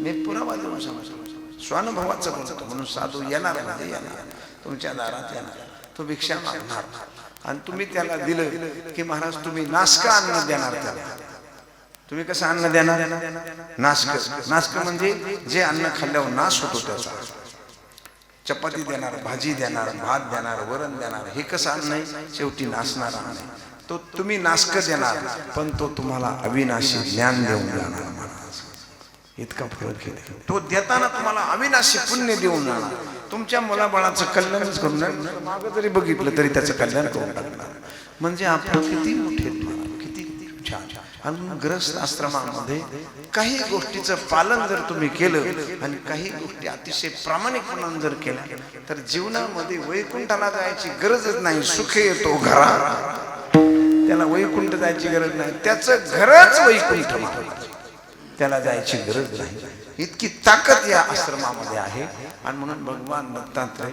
मी पुरावा देऊन सांगतो, स्वानुभवाचं बोलतो. म्हणून साधू येणार, म्हणजे येणार, तुमच्या दारात येणार. तो भिक्षा मागणार आणि तुम्ही त्याला दिलं की महाराज तुम्ही नासकं अन्न देणार त्याला. तुम्ही कसं अन्न देणार? नासकं. नासकं म्हणजे जे अन्न खाल्ल्यावर नाश होतो त्याचा. चपाती देणार, भाजी देणार, भात देणार, वरण देणार, हे कसं अन्न आहे? शेवटी नासणार अन्न आहे. तो तुम्ही नासकं देणार, पण तो तुम्हाला अविनाशी ज्ञान देऊन जाणार. इतका फरक आहे. तो देताना तुम्हाला अविनाशी पुण्य देऊन जाणार. तुमच्या मुलाबाळाचं कल्याणच करून, मागं जरी बघितलं तरी त्याचं कल्याण करून टाकणार. म्हणजे आपण किती मोठे, किती छान. आणि ग्रस्त आश्रमामध्ये काही गोष्टीचं पालन जर तुम्ही केलं आणि काही गोष्टी अतिशय प्रामाणिकपणाने जर केल्या, तर जीवनामध्ये वैकुंठाला जायची गरजच नाही. सुख येतो घरात, त्याला वैकुंठ जायची गरज नाही. त्याचं घरच वैकुंठ, त्याला जायची गरज नाही. इतकी ताकद या आश्रमामध्ये आहे. आणि म्हणून भगवान दत्तात्रय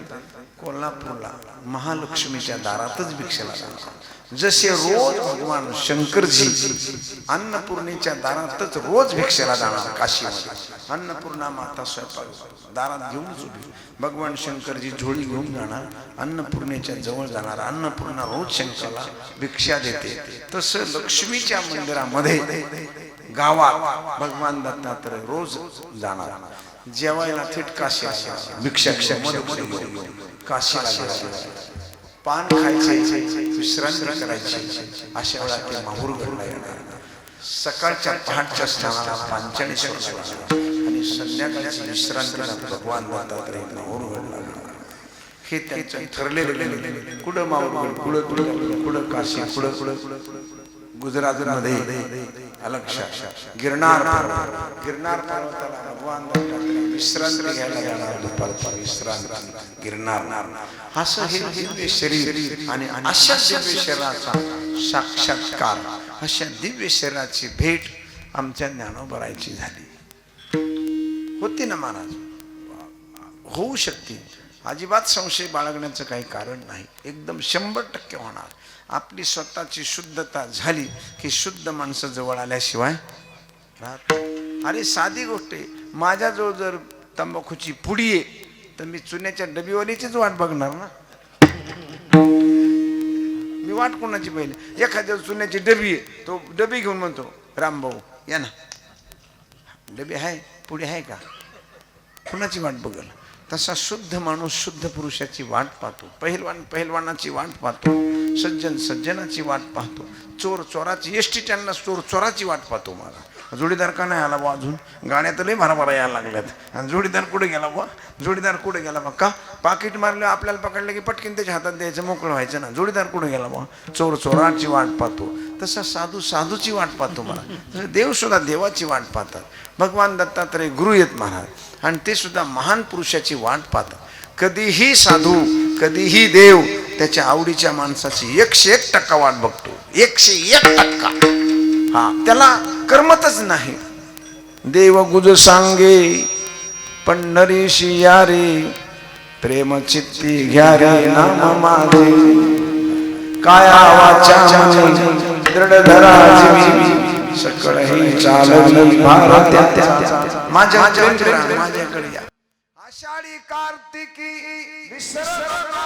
कोल्हापूरला महालक्ष्मीच्या दारातच भिक्षेला जाणार. जसे रोज भगवान शंकरजी अन्नपूर्णेच्या दारातच रोज भिक्षेला जाणार. काशीमध्ये अन्नपूर्णा माता स्वयंपाक दारात घेऊनच उभी. भगवान शंकरजी झोळी घेऊन जाणार, अन्नपूर्णेच्या जवळ जाणार. अन्नपूर्णा रोज शंकरला भिक्षा देते. तसं लक्ष्मीच्या मंदिरामध्ये गावात भगवान दत्तात्रय रोज जाणार. जेवायला थेट काशी भिक्षा काशीला पान खायचे, विश्रांती करायची, अशा वेळा ते माहूर घडला येणार. सकाळच्या पहाटच्या स्नानाला पांचाळी सोडायची आणि संध्याकाळची विश्रांतीला भगवान दत्तात्रय माहूर घडला. हे त्यांचं ठरलेलं. कुठं माहूर, कुठं काशी, कुठं गुजरात मध्ये गिरनार पर्वताला भगवान दत्तात्रय विश्रांती घ्यायला जाणार. दुपारची विश्रांती गिरनार. असं हे दिव्य शरीर आणि अशा दिव्य शरीराचा साक्षात्कार, अशा दिव्य शरीराची भेट आमच्या ज्ञानोबराची झाली. होती ना महाराज, होऊ शकते. अजिबात संशय बाळगण्याचं काही कारण नाही. एकदम 100% होणार. आपली स्वतःची शुद्धता झाली की शुद्ध माणसं जवळ आल्याशिवाय राहत. अरे साधी गोष्ट आहे. माझ्याजवळ जर तंबाखूची पुडी आहे तर मी चुन्याच्या डबीवालीचीच वाट बघणार ना. मी वाट कोणाची पहिले? एखाद्या चुन्याची डबी आहे, तो डबी घेऊन म्हणतो रामभाऊ या ना, डबी आहे, पुढे आहे का? कुणाची वाट बघल? तसा शुद्ध माणूस शुद्ध पुरुषाची वाट पाहतो. पहिलवानाची वाट पाहतो. सज्जन सज्जनाची वाट पाहतो. चोर चोराची, एसटी त्यांना चोर चोराची वाट पाहतो. मला जोडीदार का नाही आला बा अजून? गाड्यात लय भराभरा यायला लागल्यात. आणि जोडीदार कुठे गेला बा? जोडीदार कुठे गेला बा? का पाकिट मारलं आपल्याला पकडलं की पटकीन त्याच्या हातात द्यायचं, मोकळं व्हायचं ना. जोडीदार कुठे गेला बा? चोर चोराची वाट पाहतो. तसा साधू साधूची वाट पाहतो. मला देव सुद्धा देवाची वाट पाहतात. भगवान दत्तात्रय गुरु येत महाराज, आणि ते सुद्धा महान पुरुषाची वाट पाहतात. कधीही साधू, कधीही देव त्याच्या आवडीच्या माणसाची 101% वाट बघतो. 101%. हा, त्याला कर्मतच नाही. देव गुज सांगे पंढरीशी या रे, प्रेम चित्ती घ्या रे नाम माझे, काया वाचा मनी दृढ धरा जीवी, सकळ ही चालली भारत्या. माझ्याकडे या. आषाढी कार्तिकी विसर्ग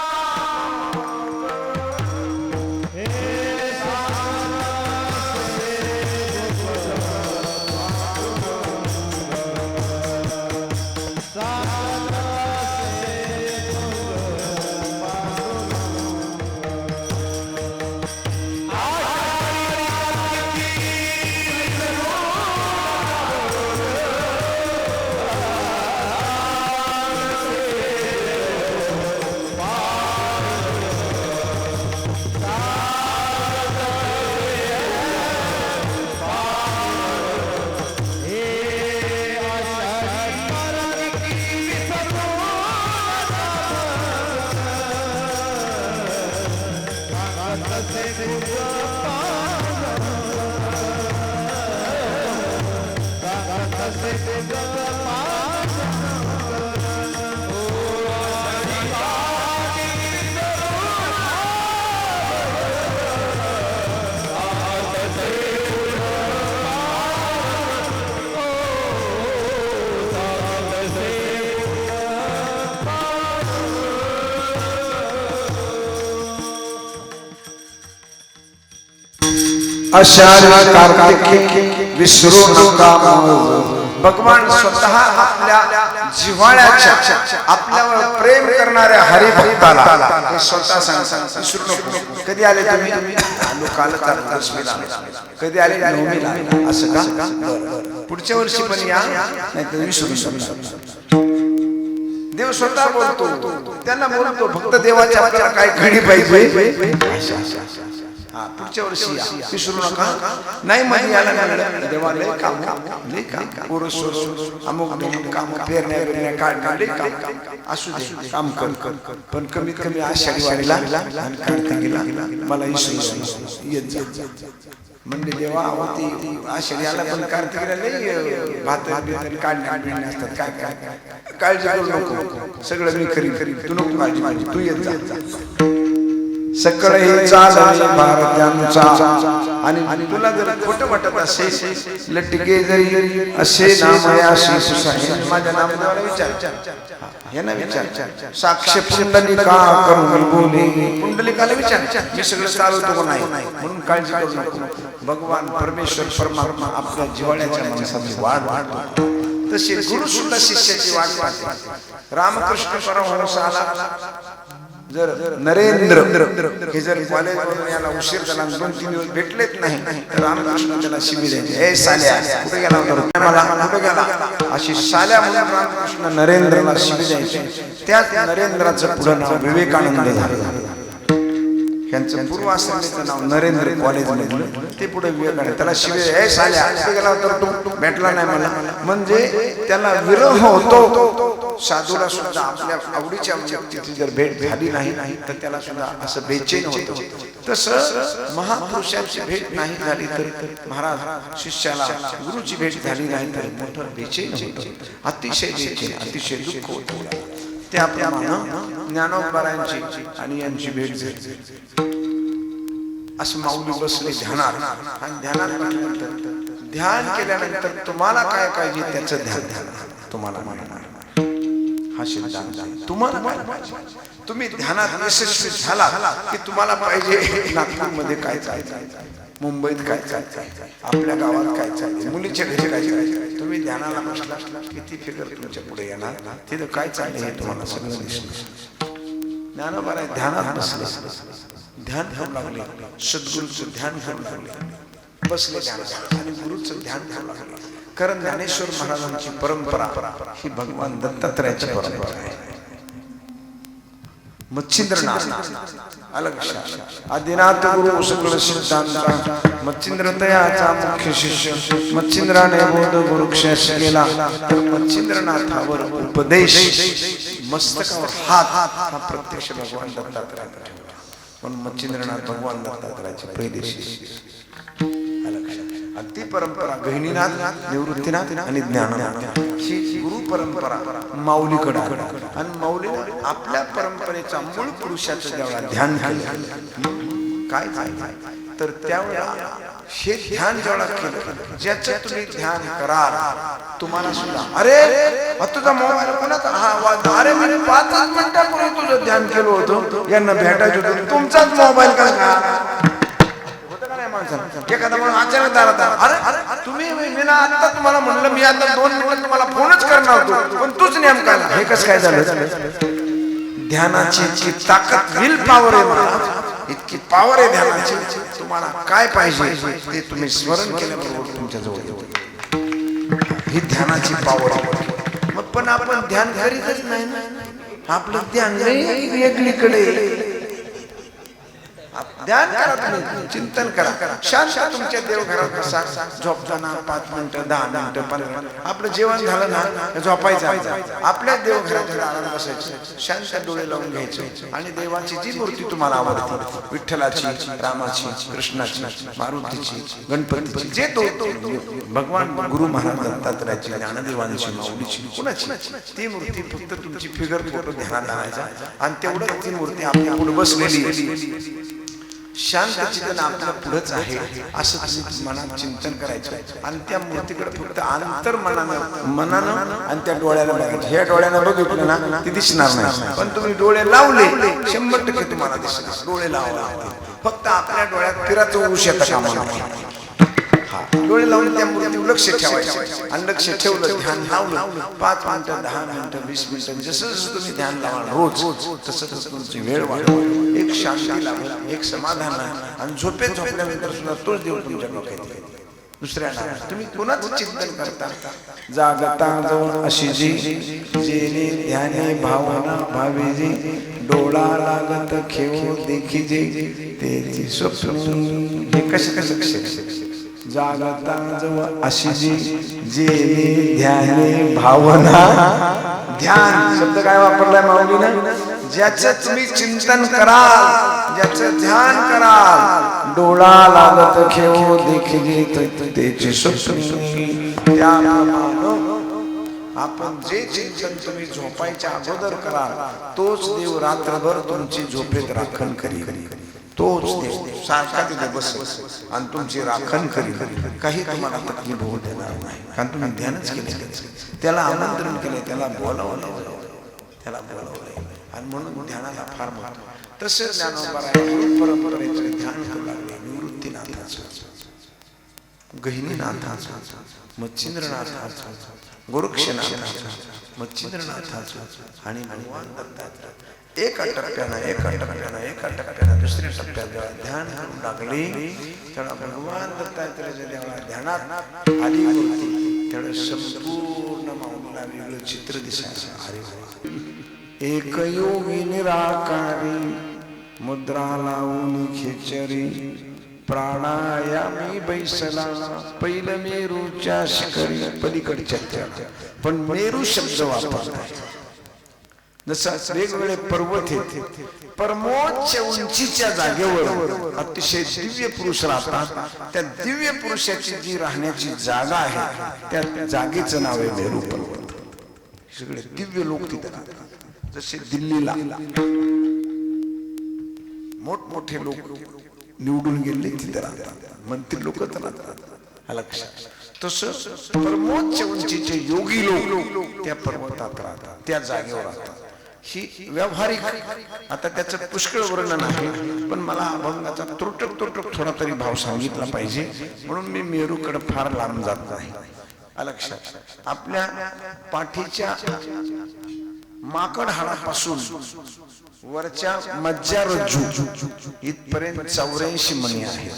आषाढी कार्तिकी विसरू नका. भगवान स्वतः आपल्या जिव्हाळ्याच्या, आपल्यावर प्रेम करणाऱ्या हरिभक्ताला हे स्वतः सांगतात विसरू नको. कधी आले तुम्ही? आलो कालच आलो, दशमीला आलो. कधी आले? नवमीला. असं का? पुढच्या वर्षी पण या, नाही तर विसरू नका. देव स्वतः बोलतो, त्यांना बोलतो फक्त देवाच्या आपल्याला काय घडी पाहिजे. हा, पुढच्या वर्षी या, विसरू नका. नाही मध्ये यायला लागलं देवालय काम, पुरुष अमुक काम, पेरण्या काढणे काम असू दे, काम कर. पण कमीत कमी आषाढी वारीला आणि कार्तिकीला मला विसरू येत जा. म्हणजे देवा आवती आषाढी आला पण कार्तिकीला लई भात काढणे असतात. काय काय काळजी करू नको, सगळं मी करी. तू नको काळजी माझी, तू येत जा. सकळ हे चालले भारत्यांचा. आणि तुला जर खोटं वाटत असेल, लटके जरी असे नामयाशी सुसाही, माझ्या नामदेवाला विचार, यांना विचार. साक्ष पुंडलिका करून बोले, पुंडलिकाला विचार, मी सगळं चालवतो का नाही, म्हणून काळजी करू नको. भगवान परमेश्वर परमात्मा आपल्या जिव्हाळ्याच्या माणसाची वाट तशी गुरु सुद्धा शिष्याची वाट पाहते. रामकृष्ण परमहंस आला, जर नरेंद्र हे जर कॉलेजवरून याला उशीर झाला 2-3 दिवस भेटलेच नाही तर रामकृष्ण त्याला शिवी द्यायचे, ए साल्या कुठे गेला होता मला, कुठे गेला, अशी साल्या म्हणून रामकृष्ण नरेंद्रला शिवी द्यायचे. त्याच नरेंद्राचं पुढं नाव विवेकानंद झालं. यांचं पूर्वाश्रमीचं नाव नरेंद्र कॉलेज मध्ये, ते पुढे विवेकानंद. त्याला शिवी, ए साल्या कुठे गेला होता तू, भेटला नाही मला. म्हणजे त्याला विरह होतो. साधूला सुद्धा आपल्या आवडीच्या व्यक्तीची जर भेट झाली नाही तर त्याला सुद्धा असं बेचैन होतं. तसं महापुरुषाची भेट नाही झाली तर महाराज शिष्याला गुरुची भेट झाली नाही तर मोठं बेचैन होतं, अतिशय बेचैन, अतिशय दुःख होतं. त्याप्रमाणे ज्ञानोबारायांची आणि यांची भेट झाली. असं माऊली बसले ध्यानात, आणि ध्यानात म्हटल्यानंतर ध्यान केल्यानंतर तुम्हाला काय पाहिजे त्याचं ध्यान तुम्हाला म्हणणार. हा सिद्धांत तुम्हाला पाहिजे. तुम्ही ध्यानात यशस्वी झाला की तुम्हाला पाहिजे नागपूरमध्ये काय चाललंय, मुंबईत काय चाललंय, आपल्या गावात काय चाललंय, मुलीच्या घरी काय चाललंय. तुम्ही ध्यानाला बसला किती फिगर तुमच्या पुढे येणार, तिथं काय चाललंय हे तुम्हाला सगळं दिसलं. ज्ञानोबा ध्यानात बसले, ध्यान घेऊ लागले, सद्गुरूचं ध्यान घेऊ लागले, बसले ध्यानात आणि गुरुचं ध्यान घेऊ लागले. कारण ज्ञानेश्वर महाराजांची परंपरा ही भगवान दत्तात्रयाची परंपरा आहे. मच्छिंद्रनाथ अलग आदिनाथ गुरु सकळ सिद्धांता, मच्छिंद्र तयाचा मुख्य शिष्य, मच्छिंद्राने बोध गुरुक्षेश केला तर मच्छिंद्रनाथावर उपदेश, मस्तकावर हात हा प्रत्यक्ष भगवान दत्तात्रयाचा ठेवला. पण मच्छिंद्रनाथ भगवान दत्तात्रयाचे प्रेयसी. ती परंपरा गहिनीनाथ, निवृत्तीनाथ आणि ज्ञाननाथ ही गुरु परंपरा माऊलीकडे. आणि माऊलीने आपल्या परंपरेचा मूळ पुरुषाचं जेव्हा ध्यान केलं काय तर त्यावेळेला हे ध्यान जेवढा केलं, ज्याचं तुम्ही ध्यान कराल तुम्हाला सुद्धा, अरे तुझा मोबाईल कोणाचा, हा अरे मी 5 मिनिटापूर्वी तुझं ध्यान केलं होतं, यांना भेटायचं होतं, तुमचाच मोबाईल का एखादा म्हणून अचानक दारात, अरे तुम्ही मी ना आता तुम्हाला म्हणलं मी आता 2 मिनिटात तुम्हाला फोनच करणार होतो पण तूच नेमका आला. हे कसं काय झालं. ध्यानाची इतकी ताकद, विल पॉवर आहे महाराज, इतकी पॉवर आहे ध्यानाची. तुम्हाला काय पाहिजे ते तुम्ही स्मरण केल्याबरोबर तुमच्या जवळ येतं. ही ध्यानाची पॉवर आहे. मग पण आपण ध्यान करीतच नाही ना, आपलं ध्यान वेगळीकडे. ध्यान करा, तुम्ही चिंतन करा, शांत तुमच्या देवघरात बसा, झोपताना 5 मिनिटं 10 मिनिटं 15 मिनिटं आपलं जेवण झालं ना झोपायचं, आपल्या देवघरात आराम बसायचं, शांत डोळे लावून घ्यायचे आणि देवाची जी मूर्ती तुम्हाला आवडते, विठ्ठलाची, रामाची, कृष्णाची, मारुतीची, गणपतीची, जे तो भगवान गुरु महाराज दत्तात्रयाची, ज्ञानदेवांची, माऊलीची, कुणाची ती मूर्ती फक्त तुमची फिगर फोटो ध्यानात आणायचा आणि तेवढं ती मूर्ती आपल्या पुढे बसलेली शांत चिंतन आपल्या पुढेच आहे असं तुम्ही मनात चिंतन करायचं आणि त्या मूर्तीकडे फक्त अंतर मनानं आणि त्या डोळ्याला बघायचं. ह्या डोळ्यानं बघितलं ना ती दिसणार नाही, पण तुम्ही डोळे लावले 100% तुम्हाला दिसणार. डोळे लावला फक्त आपल्या डोळ्यात फिराचं होऊ शकत कामा. डोळे लावून त्या मूर्तीवर लक्ष ठेवायचं आणि लक्ष ठेवलं, ध्यान लावलं 5 मिनिटं 10 मिनिटं 20 मिनिटं जसं जसं तुम्ही ध्यान लावाल रोज तसं तसं तुमची वेळ वाढेल, एक शांती लागेल, एक समाधान आहे आणि झोपल्यानंतर सुद्धा तोच देव तुमच्या डोक्यात येईल. दुसऱ्याला तुम्ही कोणाचं चिंतन करता, जागता जवळ अशी जी जेने ध्याने भावना भावे जी, डोळा लागत खेळ देखी जे तेची स्वप्न. हे कसं जागता जवळ अशी जी जे ध्याने भावना, ध्यान शब्द काय वापरलाय माऊलीनं, ज्याचं तुम्ही चिंतन कराल, ज्याचं ध्यान कराल, डोळा लागत खेळ देखी त्याची स्वप्न. आपण जे चिंतन तुम्ही झोपायच्या अगोदर कराल तोच देव रात्रभर तुमची झोपेत राखण करील. तोच देव सारखा तिथे बसेल आणि तुमची राखण करील. काही तुम्हाला तकलीफ होऊ देणार नाही, कारण तुम्ही ध्यानच केले, त्याला आमंत्रण केले, त्याला बोलावलं आणि म्हणून ध्यानाला फार महत्व. तसेच ज्ञानोबाराय परंपरेचे ध्यान करू लागले. निवृत्तीनाथाचं, गहिनीनाथाचं, मच्छिंद्रनाथाचं, गोरक्षनाथाचं, मच्छिंद्रनाथाचं आणि भगवान दत्तात्रय एका टप्प्यानं दुसऱ्या टप्प्यात जेव्हा ध्यान करून लागली तेव्हा भगवान दत्तात्रेयाच्या देवाला ध्यानात आली होती तेवढं संपूर्ण माऊलीला वेगळं चित्र दिसायचं. अरे एक योगी निराकारी मुद्रा लावून खेचरी प्राणायामी बैसला पैल मेरूच्या शिखरी पलीकडच्या पण मेरू शब्द वापरतात. जसं वेगवेगळे पर्वत आहेत परमोच्च उंचीच्या जागेवर अतिशय दिव्य पुरुष राहतात. त्या दिव्य पुरुषाची जी राहण्याची जागा आहे त्या जागेचं नाव आहे मेरू पर्वत. सगळे दिव्य लोक तिथे राहतात. जसे दिल्लीला मोठमोठे लोक निवडून गेले तिथे राहतात, मंत्री लोक राहतात. लक्षात तसं परमोच्च उंचीचे योगी लोक त्या पर्वतात राहतात, त्या जागेवर राहतात. ही व्यावहारिक आता त्याचं पुष्कळ वर्णन आहे पण मला अभंगाचा तुटक थोडा तरी भाव सांगितला पाहिजे म्हणून मी मेरूकडे फार लांब जात नाही. लक्षात आपल्या पाठीच्या माकड हाडापासून वरच्या मज्जारज्जू इथपर्यंत 84 मणी आहेत.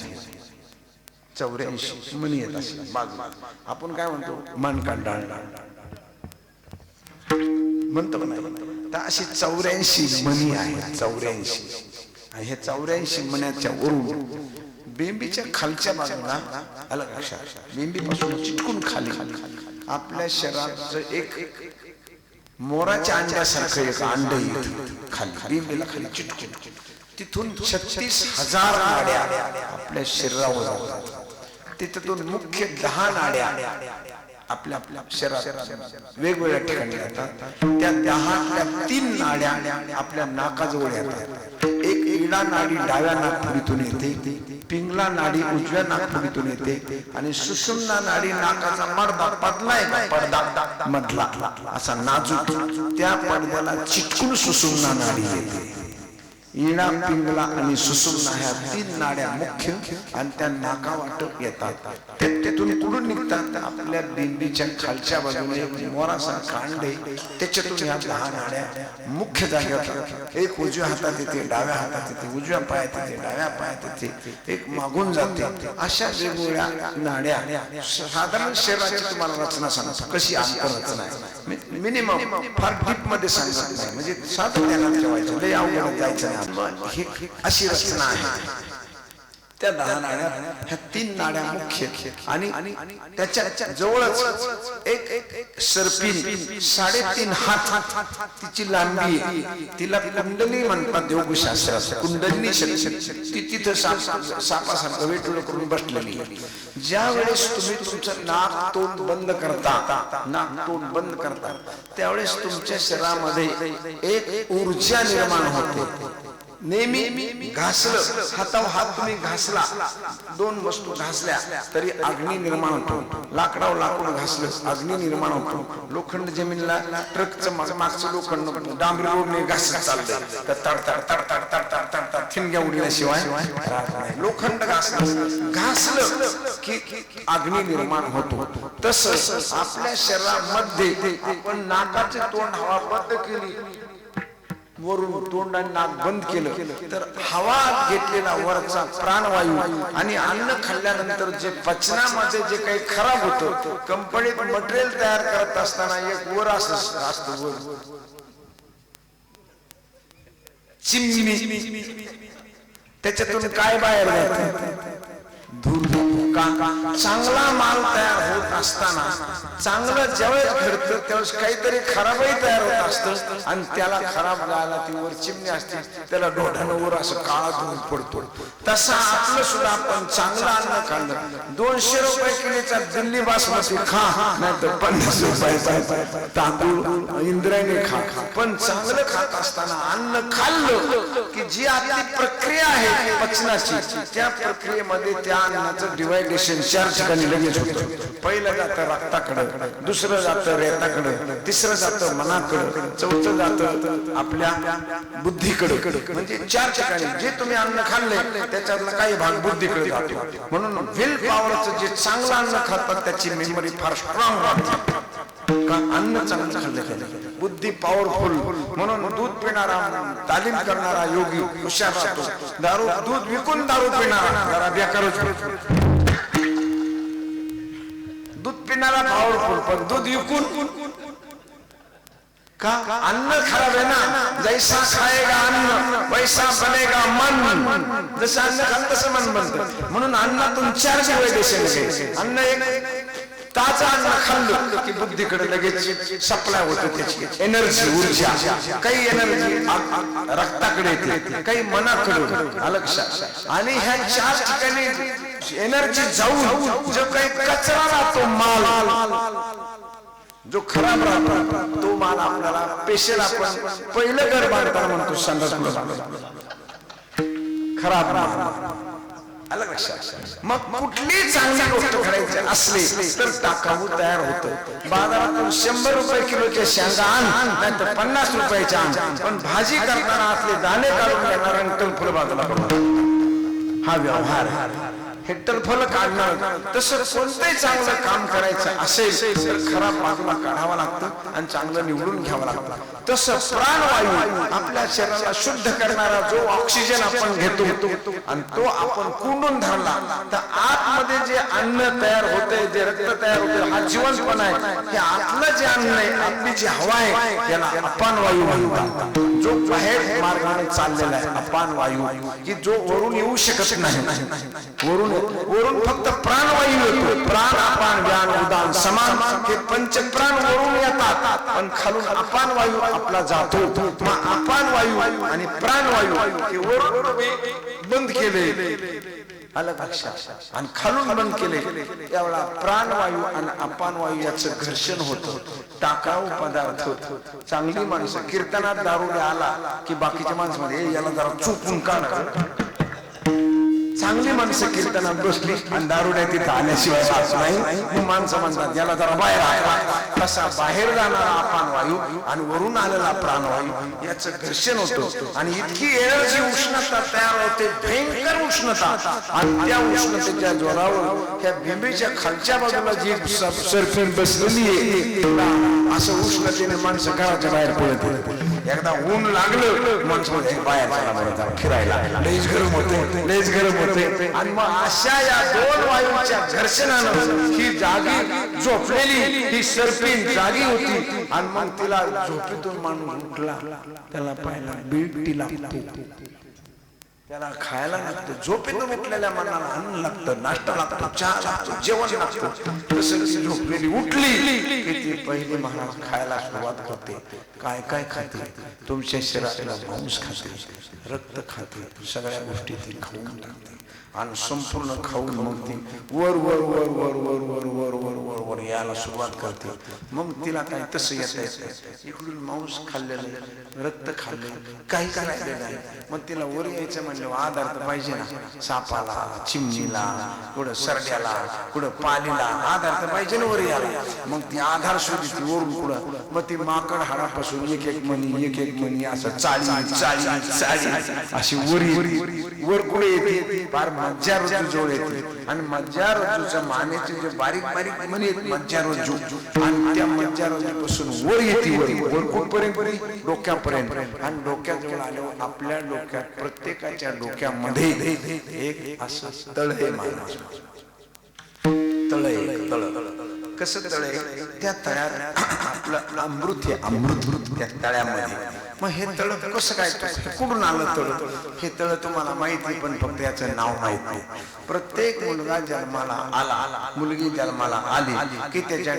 84 मणी येत असतात बाजूला. आपण काय म्हणतो मनकांडाळ म्हणतो का नाही, तर अशी 84 मणी आहेत. 84 आणि हे 84 मण्याच्या वरून बेंबीच्या खालच्या बाजूला अलग लक्षात बेंबीपासून चिटकून खाली आपल्या शरीराचं एक मोराच्या अंड्यासारखं एक अंड येतं खाली बेंबीला खाली चिटकून. तिथून 36,000 नाड्या आपल्या शरीरावर जातात. तिथून मुख्य 10 नाड्या आपल्या शरीरात वेगवेगळ्या ठिकाणी येतात. त्या 10 नाड्या आपल्या नाकाजवळ येतात. एक इडा नाडी डाव्या नाकपुडीतून येते, पिंगला नाडी उजव्या नाकपुडीतून येते आणि सुषुम्ना नाडी नाकाचा पडदा मधला असा नाजूक त्या पडद्याला चिटकून सुषुम्ना नाडी येते. इडा पिंगला आणि सुषुम्ना ह्या 3 नाड्या मुख्य आणि त्या नाकावाटप येतात. त्यातून कुठून निघतात आपल्या बेंबीच्या खालच्या बाजूने एक मोरासारखा अंड आहे त्याच्यातून ह्या 10 नाड्या मुख्य जागेवर एक उजव्या हातात येते, डाव्या हातात येते, उजव्या पायात येते, डाव्या पायात येते, एक मागून जाते. अशा वेगवेगळ्या नाड्या साधारण शरीराची तुम्हाला रचना सांगतो कशी आंतररचना आहे. मिनिमम फार डीप मध्ये सांगत नाही म्हणजे साधं ध्यानात ठेवायचं, लय अवघड जायचं नाही. अशी रचना आहे. त्या 10 नाड्या ह्या 3 नाड्या मुख्य आणि त्याच्या जवळच एक सर्पिन 3.5 हात तिची लांबी आहे. तिला कुंडली म्हणतात योगशास्त्रात. कुंडलिनी शक्ती ती तिथं सापासारखं वेटुळ करून बसलेली. ज्या वेळेस तुम्ही तुमचं नाक तोंड बंद करता त्यावेळेस तुमच्या शरीरामध्ये एक ऊर्जा निर्माण होते. नेहमी घासलं हातावर हात तुम्ही घासला, 2 वस्तू घासल्या तरी अग्नी निर्माण होतो. लाकडावर लाकूड घासलं अग्नी निर्माण होतो. लोखंड जमिनीला ट्रकचं मागचं लोखंड डांबरी रोडने घासत चाललंय तर तडतड ठिणग्या उडल्याशिवाय लोखंड घासलं की अग्नी निर्माण होतो. तसंच आपल्या शरीरामध्ये आपण नाकाचे तोंड हवा बंद केली, वरून तोंड आणि नाक बंद केलं तर हवा घेतलेला वरचा प्राणवायू आणि अन्न खाल्ल्यानंतर जे पचनामध्ये जे काही खराब होतं कंपनीत मटेरियल तयार करत असताना एक वर असतं वर चिमणी, त्याच्यातून काय बाहेर जातं धूर. चांगला माल तयार होत असताना चांगलं ज्यावेळेस घडतं त्यावेळेस काहीतरी खराबही तयार होत असतं आणि त्याला खराब जायला ती वर चिमणी असते, त्याला डोळ्यानं वर असं काळा धूर पडतो. तसं आपलं सुद्धा आपण चांगलं अन्न खाल्लं, 200 रुपये किलोचा दिल्ली बासमती खा नाही तर 50 रुपयाचा तांदूळ इंद्रायणी खा, पण चांगलं खात असताना अन्न खाल्लं की जी आपली प्रक्रिया आहे पचनाची त्या प्रक्रियेमध्ये त्या अन्नाचं डिवायडेशन 4 ठिकाणी लगेच होतं. पहिलं जातं रक्ताकडे, दुसरं जातं रेताकडे, तिसरं जातं मनाकडे, चौथं जातं आपल्या बुद्धीकडे. म्हणजे 4 ठिकाणी जे तुम्ही अन्न खाल्ले त्याच्यातला काही भाग बुद्धीकडे जातो. म्हणून विल पॉवरचं जे चांगलं अन्न खातात त्याची मेमरी फार स्ट्रॉंग राहते. का अन्न चांगलं खाल्लं बुद्धी पॉवरफुल म्हणून दूध पिणारा तालीम करणारा योगी हुशार राहतो. दारू दूध विकून दारू पिणारा जरा बेकारच होतो. दूध पिणारा पॉवरफुल पण दूध विकून का अन्न खराब है ना. जैसा खाएगा अन्न वैसा बनेगा मन. जसं अन्न खाल तसं मन बनतं. म्हणून अन्नातून 4 शिवाय देशाने अन्न एक ताजा अन्न खाल्लं की बुद्धीकडे लगेच सप्लाय होतं. त्याची एनर्जी ऊर्जा काही एनर्जी रक्ताकडे येते काही मनाकडे अलक्षात. आणि ह्या 4 ठिकाणी एनर्जी जाऊन जो काही कचरा राहतो माल जो खराब राहतो तो माल आपल्याला पेशल आपण पहिलं घर बांधताना म्हणतो संडास खराब अलग लक्षात. मग कुठली चांगली गोष्ट करायची असली तर टाकाऊ तयार होतं. बाजारातून 100 रुपये किलोचे शेंगा आण नाहीतर 50 रुपयाचे आण पण भाजी करताना असले दाणे काढून घेणार आणि टरफल बाजूला करणार. हा व्यवहार हे टरफल काढणार. तसं कोणतंही चांगलं काम करायचं असेल तर खराब बाजूला काढावा लागतं आणि चांगलं निवडून घ्यावं लागतं. तसं प्राणवायू आपल्या शरीराला शुद्ध करणारा जो ऑक्सिजन आपण घेतो आणि तो आपण कुंडून धरला तर आतमध्ये जे अन्न तयार होते जे रक्त तयार होते हा जीवनपण आहे. हे आतलं जे अन्न आहे आपली जी हवा आहे त्याला अपान वायू म्हणतात. जो बाहेर मार्गाने चाललेला आहे अपान वायू की जो वरून येऊ शकत नाही. वरून फक्त प्राणवायू येतो. प्राण अपान व्यान उदान समान हे पंचप्राण वरून येतात पण खालून अपान वायू आपला जातो. मग अपान वायू आणि प्राणवायू हे वरून बंद केले अलग लक्षात आणि खालून बंद केले. त्यावेळा प्राणवायू आणि अपान वायू याचं घर्षण होतं. टाकाऊ पदार्थ चांगली माणसं कीर्तनात दारुडे आला की बाकीच्या माणसामध्ये याला जरा चुकून काढा. चांगली माणसं कीर्तनात बसली आणि दारुड्या तिथं आल्याशिवाय जात नाही. माणसं म्हणतात याला जरा बाहेर आला. तसा बाहेर जाणारा अपान वायू आणि वरून आलेला प्राणवायू याचं घर्षण होतं आणि इतकी एनर्जी उष्णता तयार होते भयंकर उष्णता. आणि त्या उष्णतेच्या जोरावर त्या बिंबीच्या खालच्या बाजूला जी सरफेन बसलेली आहे असं उष्णतेने माणसं घराच्या बाहेर पडत. एकदा ऊन लागलं माणसं बाहेर फिरायला लईच गरम होते लईच गरम होते. आणि मग अशा या 2 वायूंच्या घर्षणानं ही जागी झोपलेली ही सर्पिन जागी होती. आणि मग तिला झोपेतून माणूस उठला त्याला पाहिला बीटी लागतो त्याला खायला लागतं. झोपेतून उठलेल्या मनाला अन्न लागतं नाश्ता लागतो चहा लागतो जेवण लागतं. तसं ती झोपलेली उठली की ती पहिली महाराज खायला सुरुवात करते. काय काय खाते तुमच्या शरीराला मांस खाते रक्त खाते सगळ्या गोष्टी ती खाऊन टाकते आणि संपूर्ण खाऊन मग ती वर वर वर वर वर वर वर वर वर वर यायला सुरुवात करते. मग तिला काही तसं येत इकडून मांस खाल्लेलं रक्त खाल्लेलं काही करायचं नाही. मग तिला वर यायचं म्हणजे आधार तर पाहिजे ना. सापाला चिमणीला कुठं सरड्याला कुठं पालीला आधार तर पाहिजे ना वर यायला. मग ती आधार शोधी ती वरून पुढं. मग ती माकड हाडापासून एक एक मणी असं चाळी चाळी चाळी अशी वर कुठे येते फार मज्जारज्जू जवळ येते. आणि मज्जारज्जूच्या मानेचे जे बारीक बारीक मणी आहेत मज्जारज्जू आणि त्या मज्जारज्जूपासून वर येते वर कुठपर्यंत डोक्यापर्यंत. आणि डोक्याजवळ आल्यावर आपल्या डोक्यात प्रत्येकाच्या डोक्यामध्ये एक असं तळ आहे माणूस तळ कसं तळ त्या तळ्यात आपलं अमृत आहे अमृत त्या तळ्यामध्ये. मग हे तळ कसं काय कुठून आलं तळ हे तळ तुम्हाला माहिती पण फक्त याचं नाव माहित नाही. प्रत्येक मुलगा जन्माला आला मुलगी जन्माला आली की त्याच्या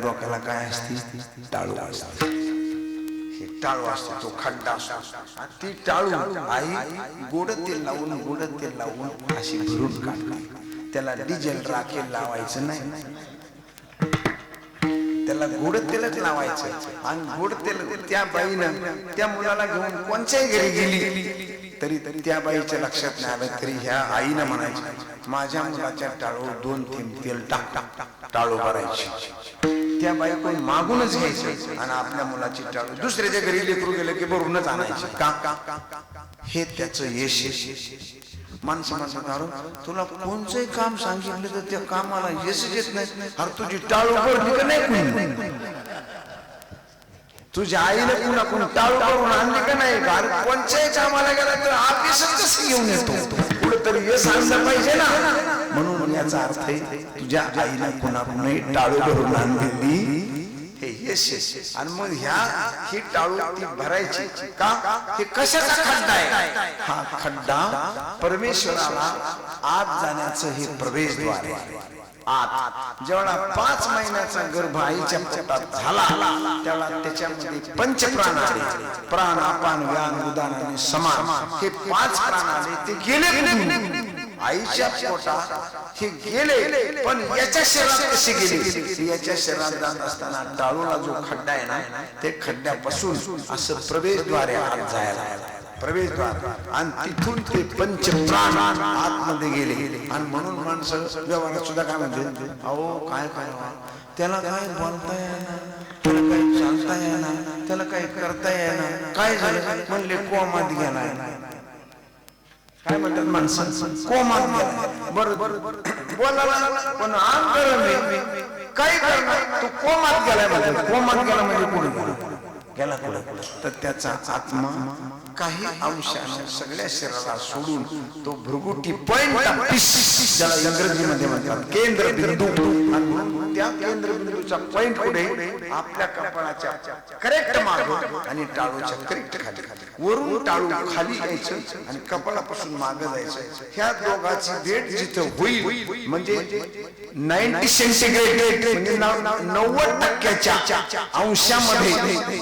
डोक्याला काय असते टाळू असते. हे टाळू असते तो खड्डा असतो. ती टाळू आई गोड तेल लावून अशी भरून काढली. त्याला डिझेल राखेल लावायचं नाही त्याला गोड तेलच लावायचं. आणि गोड तेल त्या बाईनं त्या मुलाला घेऊन कोणत्याही घरी गेली तरी त्या बाईच्या लक्षात नाही आलं तरी ह्या आईनं म्हणायचं माझ्या मुलाच्या टाळूवर 2 थेंब तेल टाक टाळू भरायची. त्या बाईकडून मागूनच घ्यायचं आणि आपल्या मुलाची टाळू दुसऱ्याच्या घरी लेकरू गेलं की भरूनच आणायचं. का हे त्याचं यश. माणसं म्हणतात तुला कोणचंही काम सांगितलं तर त्या कामाला यश येत नाही. अरे तुझी टाळू भरली का नाही तुझ्या आईने कुणाकडून टाळू करून आणली का नाही? कोणत्याही कामाला गेला तर ऑफिसच कसं घेऊन येतो, कुठेतरी हे सांगलं पाहिजे ना. म्हणून याचा अर्थ आहे तुझ्या आईने कुणाकडूनही टाळू करून आणलेली हे यश. आणि मग ही टाळू ती भरायची का? हे कशाचा खड्डा आहे? हा खड्डा परमेश्वराला आत जाण्याचं हे प्रवेशद्वार आहे. आत जेवढा 5 महिन्याचा गर्भ आईच्या पोटात झाला तेवढा त्याच्यामध्ये पंचप्राण आले. प्राण, अपान, व्यान, उदान आणि समान हे 5 प्राण आले. ते गेले आईच्या पोटात, हे गेले. पण याच्या शरीरात कसे गेले? याच्या शरीरात जात असताना टाळूला जो खड्डा आहे ना, ते खड्ड्यापासून असं प्रवेशद्वार आत जायला, प्रवेशद्वार. आणि तिथून ते पंचप्राण आतमध्ये गेले. आणि म्हणून माणसं व्यवहारात सुद्धा काय म्हणते, अहो काय करावं, त्याला काय बोलता येणार, त्याला काही सांगता येणार, त्याला काही करता येणार. काय झालं म्हणले, कोमात गेलाय. काय म्हणतात माणसं, कोमात गेलाय. बरोबर बोलायला पण काय करणार, तू कोमात गेलाय म्हणजे. कोमात गेला म्हणजे कुठे गेला, कुठे तर त्याचा आत्मा काही अंशाने सगळ्या शरीराला सोडून तो भृगुटी पॉइंट, ज्याला इंग्रजीमध्ये म्हणतात केंद्रबिंदू. त्या केंद्रबिंदूचा पॉइंट कुठे? आपल्या कपाळाच्या करेक्ट मागे आणि टाळूच्या करेक्ट खाली. वरून टाळू खाली यायचं आणि कपाळापासून मागे जायचं. ह्या दोघांची भेट जिथं होईल म्हणजे 90 सेंटीग्रेड म्हणजे 90% अंशामध्ये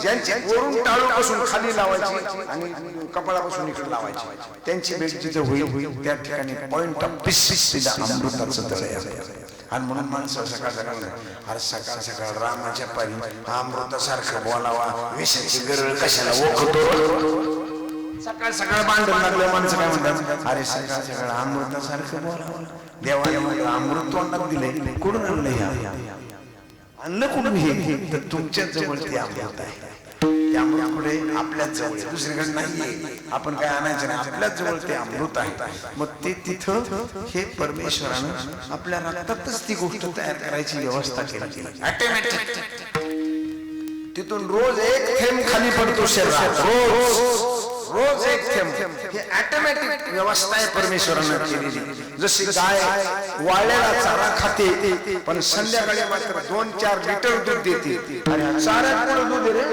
ज्यांची वरून टाळूपासून खाली लावायची आणि कपाळापासून इकडे लावायची, त्यांची भेट जिथं होईल त्या ठिकाणी पॉइंट ऑफ पीस अमृताचं तळ आहे. आणि म्हणून माणसं सकाळ सकाळ रामाच्या पारी अमृतासारखं बोलावा, विषयाची गरज कशाला ओळखतो. सकाळ भांडण लागलं, माणसं काय म्हणतात, अरे सकाळ अमृतासारखं बोलावं. देवाने मला अमृत तोंडात दिले, कुठून आणलं? ह्या आणलं कुठून? हे तर तुमच्या जवळ ते अमृत आहे. ते अमृत कुठे? आपल्याच जवळ, दुसरीकडे नाही. आपण काय आणायचं नाही, आपल्याच जवळ ते अमृत आहे. मग ते तिथं हे परमेश्वरानं आपल्या रक्तातच ती गोष्ट तयार करायची व्यवस्था केली. ऑटोमॅटिक तिथून रोज एक थेंब खाली पडतो शरीरात, रोज एक थेंब. हे ऑटोमॅटिक व्यवस्था आहे परमेश्वरानं केलेली. जशी गाय वाळलेला चारा खाते पण संध्याकाळी मात्र 2-4 लिटर दूध देते. आणि चाऱ्यात पुढे दूध रे,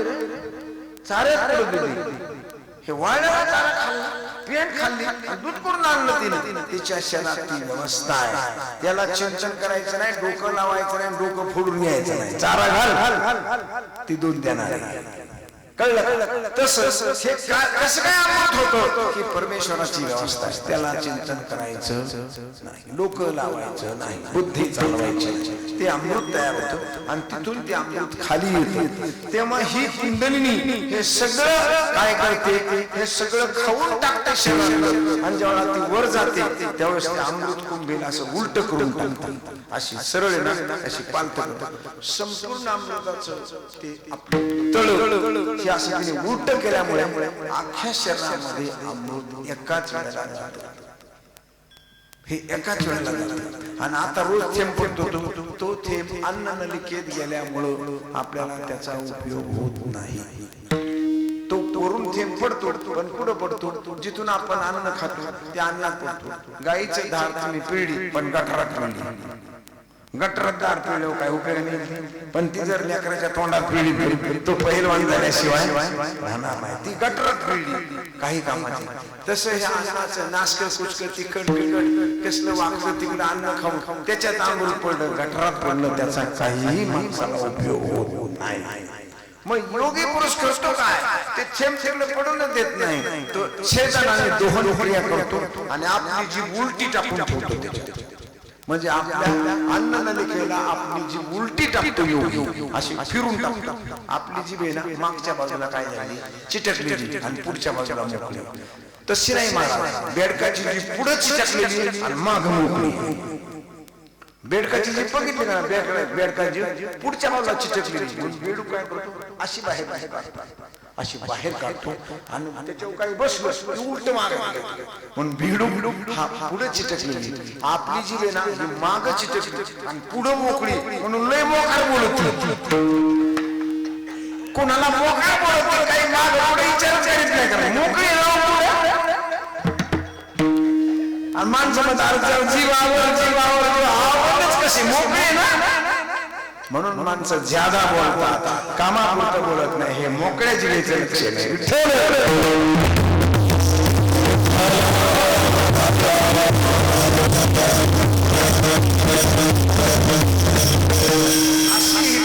चाऱ्यात पुढे दूध. हे वाळलेला चारा खाल्ला, पेंट खाल्ली, दूध करून आणलं तिनं. तिच्या शरीरात ती व्यवस्था आहे. त्याला चिंतन करायचं नाही, डोकं लावायचं नाही, डोकं फोडून घ्यायचं नाही. चारा घाल, ती दूध देणार. कळलं? तसं हे कसं काय अमृत होतं की परमेश्वराची व्यवस्था आहे. त्याला चिंतन करायचं नाही, डोकं लावायचं नाही, बुद्धी चालवायची, ते अमृत तयार होतं. आणि तिथून ते अमृत खाली येते. तेव्हा ही कुंडलिनी हे सगळं काय करते? हे सगळं खाऊन टाकते शरीराला. आणि जेव्हा ती वर जाते त्यावेळेस ते अमृत कुंभीला असं उलट करून टाकतात. अशी सरळ ना अशी पालत संपूर्ण अमृताचं ते तळ हे असं तिने उलट केल्यामुळे अख्ख्या शरीरामध्ये अमृत एकाच वेळेला जातं. हे एकाच वेळेला जातं. आणि आता रोज थेंब पडतो, तो थेंब अन्न नलिकेत गेल्यामुळं आपल्याला त्याचा उपयोग होत नाही. तो वरून थेंब पडतो पण कुठं पडतो? जिथून आपण अन्न खातो त्या अन्नात पडतो. गाईचं धार तुम्ही पिळली पण गटारात पिळली, गटारात धार पिळल्यावर काय उपयोग नाही. पण ती जर लेकराच्या तोंडात पिळली तो पहिलवान झाल्याशिवाय राहणार नाही. ती गटारात पिळली काही कामाची. तसं हे अन्नाचं नासकं कुचकं तिखट बिकट कसलं वागलं तिकडं अन्न खाऊन त्याच्यात अमृत पडलं, गटारात पडलं, त्याचा काहीही माणसाला उपयोग होत नाही. मग योगी पुरुष करतो काय? ते थेंब थेंबले पडूनच देत नाही, तो छेदनाने दोहन क्रिया करतो आणि आपली जी उलटी टाकून ठेवतो त्याच्यात. म्हणजे आपल्या अन्न नलिकेला आपली जी उलटी टाकतो योगी अशी फिरून टाकतो. आपली जी बेना मागच्या बाजूला काय झाली? चिटकलेली आणि पुढच्या बाजूला मोकळी. तशी नाही महाराज, बेडकाची जी पुढे चिटकलेली आणि माग मोकळी. बेडकाची जी बघितली का बेडकाची पुढच्या बाजूला चिटकलेली, बेडू काय करतो? अशी बाहेर अशी बाहेर काढतो आणि त्याच्यावर काही बसलो उलट मागे म्हणून भिडू हा पुढे चिटकलेली. आपली जी बेना ही माग चिटकली आणि पुढे मोकळी म्हणून लय मोकार बोलत. कोणाला मोकळा बोलत काही माग पुढे विचार करीत नाही का मोकळी राहू आणि माणसं म्हणतात जीवावर आवडच कशी मोकळे ना म्हणून माणसं ज्यादा बोलतात कामापुरतं बोलत नाही हे मोकळ्या जिल्ह्याचं लक्षण आहे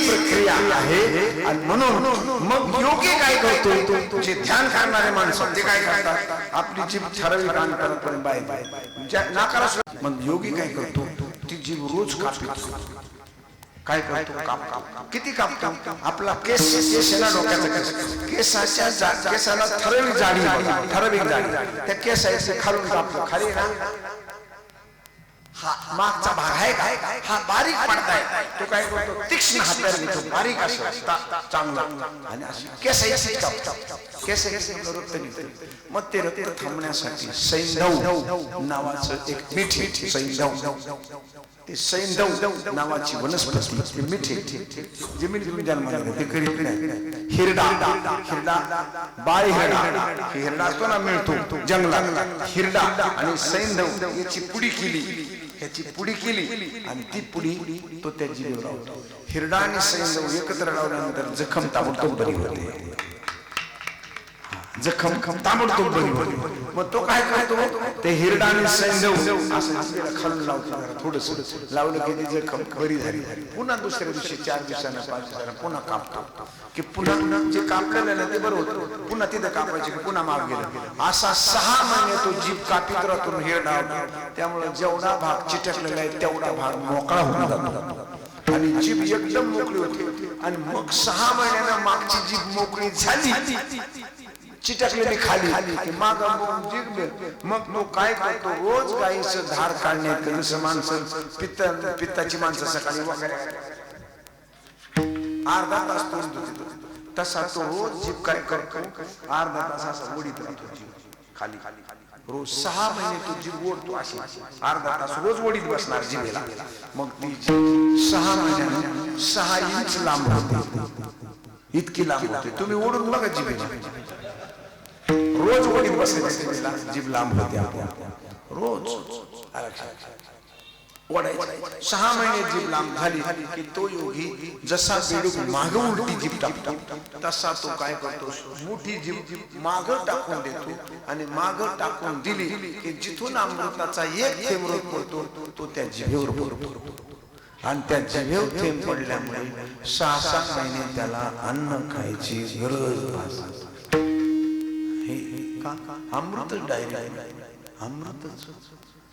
प्रक्रिया आहे आणि म्हणून मग योगी काय करतो जे ध्यान करणारे माणसं ते काय करतात आपली जीभ ठराविक कान करत बाय नाकारा मग योगी काय करतो ती जीभ रोज कापतो काय करतो काप किती कापतो आपला केस ना डोक्याचा केसाला ठराविक जाडी त्या केसाचे खालून कापतो खाली ना हा मागचा भाग आहे काय हा बारीक पडताय तो काय करतो तीक्ष्ण हाताने घेतो बारीक असं चांगला आणि केसाची केसाचं रक्त निघतं मग ते रक्त थांबण्यासाठी सैंधव नावाचं एक मीठ सैंधव ते सैंधव नावाची वनस्पती मिठी जमीन जन्माला ते करीत नाही हिरडा बाळ हिरडा असतो ना मिळतो जंगलात हिरडा आणि सैंधव याची पुडी केली ह्याची पुडी केली आणि ती पुडी तो त्या जीवेवर लावतो हिरडा आणि सैंधव एकत्र लावल्यानंतर जखम ताबडतोब बरी होते जखम ताबडतोब बरी होते मग तो काय करतो ते हिरडा आणि सैंधव असं खालून लावतो थोडस लावलं की ती जखम बरी झाली पुन्हा दुसऱ्या दिवशी 4 दिवसांना 5 दिवसांना पुन्हा कापतो की पुन्हा जे काम केलेलं ते बरोबर होतं पुन्हा तिथं कापायचे की पुन्हा माग गेलं असा 6 महिने तो जीभ कापीत राहतो हिरडा त्यामुळे जेवढा भाग चिटकलेला आहे तेवढा भाग मोकळा होऊन जातो आणि जीभ एकदम मोकळी होती आणि मग 6 महिन्यानं मागची जीभ मोकळी झाली चिटकलेली खाली की माग मग तो काय करतो रोज गाईचं धार काढण्यात जसं माणसं पित्ताची माणसं सकाळी वगैरे अर्धा तास तोडतो तसा तो रोज जीभ काय करतो अर्धा तास असा ओढीत राहतो जीभ खाली रोज 6 महिने तो जीभ ओढतो अशी अर्धा तास रोज ओढीत बसणार जीभेला मग ती 6 महिन्यानं 6 इंच लांब होते इतकी लांब होते तुम्ही ओढून बघा जीभेला रोज ओढीत बसायचं जीभ लांब होते रोज ओढायचं 6 महिने जीभ लांब झाली की तो योगी जसा बेडूक माग उलटी जीभ टाकतो तसा तो काय करतो मोठी जीभ माग टाकून देतो आणि माग टाकून दिली की जिथून अमृताचा एक थेंब पडतो तो त्या जिभेवर पडतो आणि त्या जिभेवर थेंब पडल्यामुळे 6 महिने त्याला अन्न खायची गरज भासते अमृत डायरेक्ट अमृत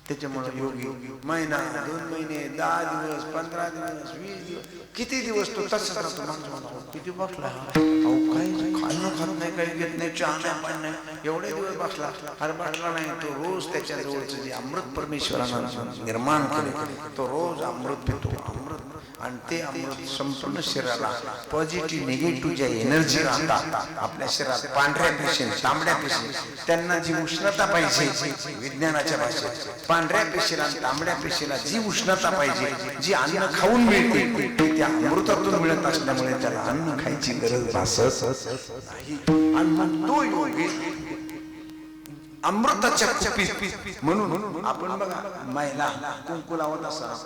त्याच्यामुळे योगी महिना 2 महिने 10 दिवस 15 दिवस 20 दिवस किती दिवस तो तसंच राहतो किती बसला काही खाणं नाही काही घेत नाही चहा नाही पाणी नाही एवढे दिवस बसला अरे बसला नाही तो रोज त्याच्या जवळचं जे अमृत परमेश्वरानं निर्माण केले तो रोज अमृत पितो अमृत आणि ते अमृत संपूर्ण शरीराला पॉझिटिव्ह निगेटिव्ह ज्या एनर्जी राहतात आपल्या शरीरात पांढऱ्या पेशी तांबड्या पेशी त्यांना जी उष्णता पाहिजे विज्ञानाच्या भाषेत पांढऱ्या पेशीला तांबड्या पेशीला जी उष्णता पाहिजे जी अन्न खाऊन मिळते ती त्या अमृतातून मिळत असल्यामुळे त्याला अन्न खायची गरज भासत नाही आणि मग तो योगी अमृताच्या कुपीत म्हणून आपण बघा महिला कुंकू लावत असताना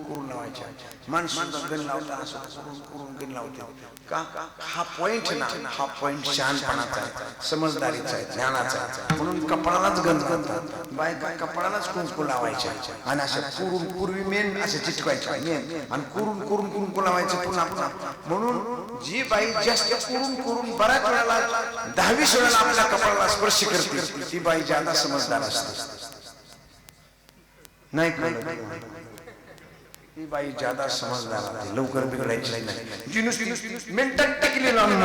कुरून लावायच्या माणसं गण लावता असं कुरून गण लावते का हा पॉइंट ना हा पॉइंट शहाणपणाचा आहे समजदारीचा आहे ज्ञानाचा आहे म्हणून कपाळालाच गंध घालतात बायका कपाळालाच कुंकू लावायच्या आणि असं कुरून पूर्वी मेन असे चिटकायच्या मेन आणि कुरून कुंकू लावायचं पुन्हा पुन्हा म्हणून जी बाई जास्त कुरून बऱ्याच वेळेला 10-20 वेळेला आपल्या कपाळाला स्पर्श करते ती बाई ज्यादा समजदार असते नाही कळलं ती बाई ज्यादा समजदार आहे लवकर बिघडायची नाही जी नुसती मिनिटात टिकली लावून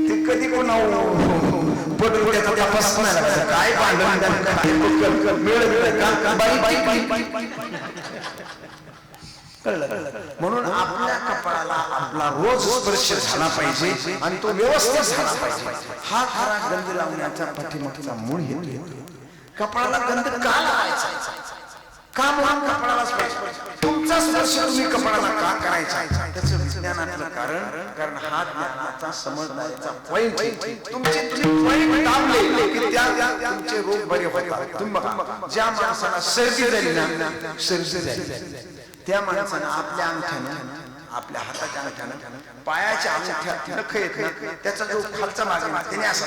ते कधी कोणा पडून त्याचा तपास नाही लागला काय भांडण मिळत का बाई म्हणून आपल्या कपाळाला आपला रोज स्पर्श झाला पाहिजे आणि तो व्यवस्थित झाला पाहिजे हा खरा गंध लावण्याचा पाठीमागचा मूळ हेतू कपाळाला गंध का लावायचा का म्हणून कपाळाला स्पर्श तुमचा स्पर्श तुम्ही कपाळाला का करायचा त्याचं ज्ञानाचं कारण हा ज्ञानाचा समजण्याचा पॉइंट तुमचे पॉइंट दाबले की तुमचे रोग बरे होतात. तुम्ही बघा, ज्या माणसाला सर्दी झाली ना, सर्दी झाली त्या माणसानं आपल्या अंगठ्यानं, आपल्या हाताच्या अंगठ्यानं, पायाच्या अंगठ्यात नख येत ना, त्याचा जो खालचा भाग आहे त्याने असं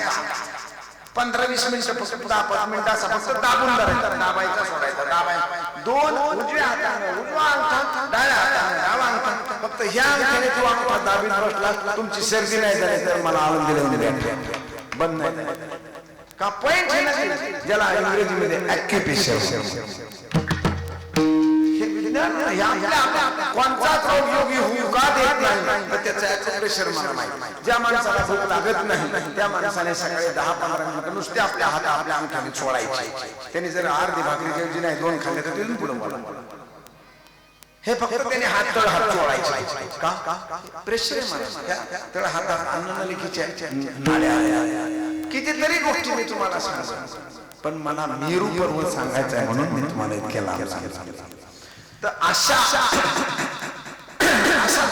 15-20 मिनिटं फक्त 10-5 मिनिटं असं फक्त दाबून दाबायचा सोडायचा, दाबायचा. दोन उजव्या हाताने उजवा अंगठा, डाव्या हाताने डावा अंगठा, फक्त ह्या अंगठ्याने तो अंगठा दाबीत बसला, तुमची सर्दी नाही झाली तर मला आनंद दिला बंद नाही का. पॉइंट ज्याला इंग्रजीमध्ये ॲक्युप्रेशर. कोणताच रोग योगी होऊ का देत नाही तर त्याचं ॲक्युप्रेशर मला माहिती. ज्या माणसाला भूक लागत नाही त्या माणसाने सकाळी 10-15 मिनिटं नुसते आपल्या आपल्या अंगठ्याने सोडायचे. त्याने जर अर्धी भाकरी जेवली नाही, 2 खाल्ले तर तिथून पुढे बोला. हे फक्त त्याने हात तळ हात सोडायचे का प्रेशर आहे. तळ हातात अन्ननलिकेच्या नाड्या, कितीतरी गोष्टी मी तुम्हाला सांगतो, पण मला मेरू पर्वत सांगायचं आहे म्हणून मी तुम्हाला इतक्या लांब सांगितलं. तर असा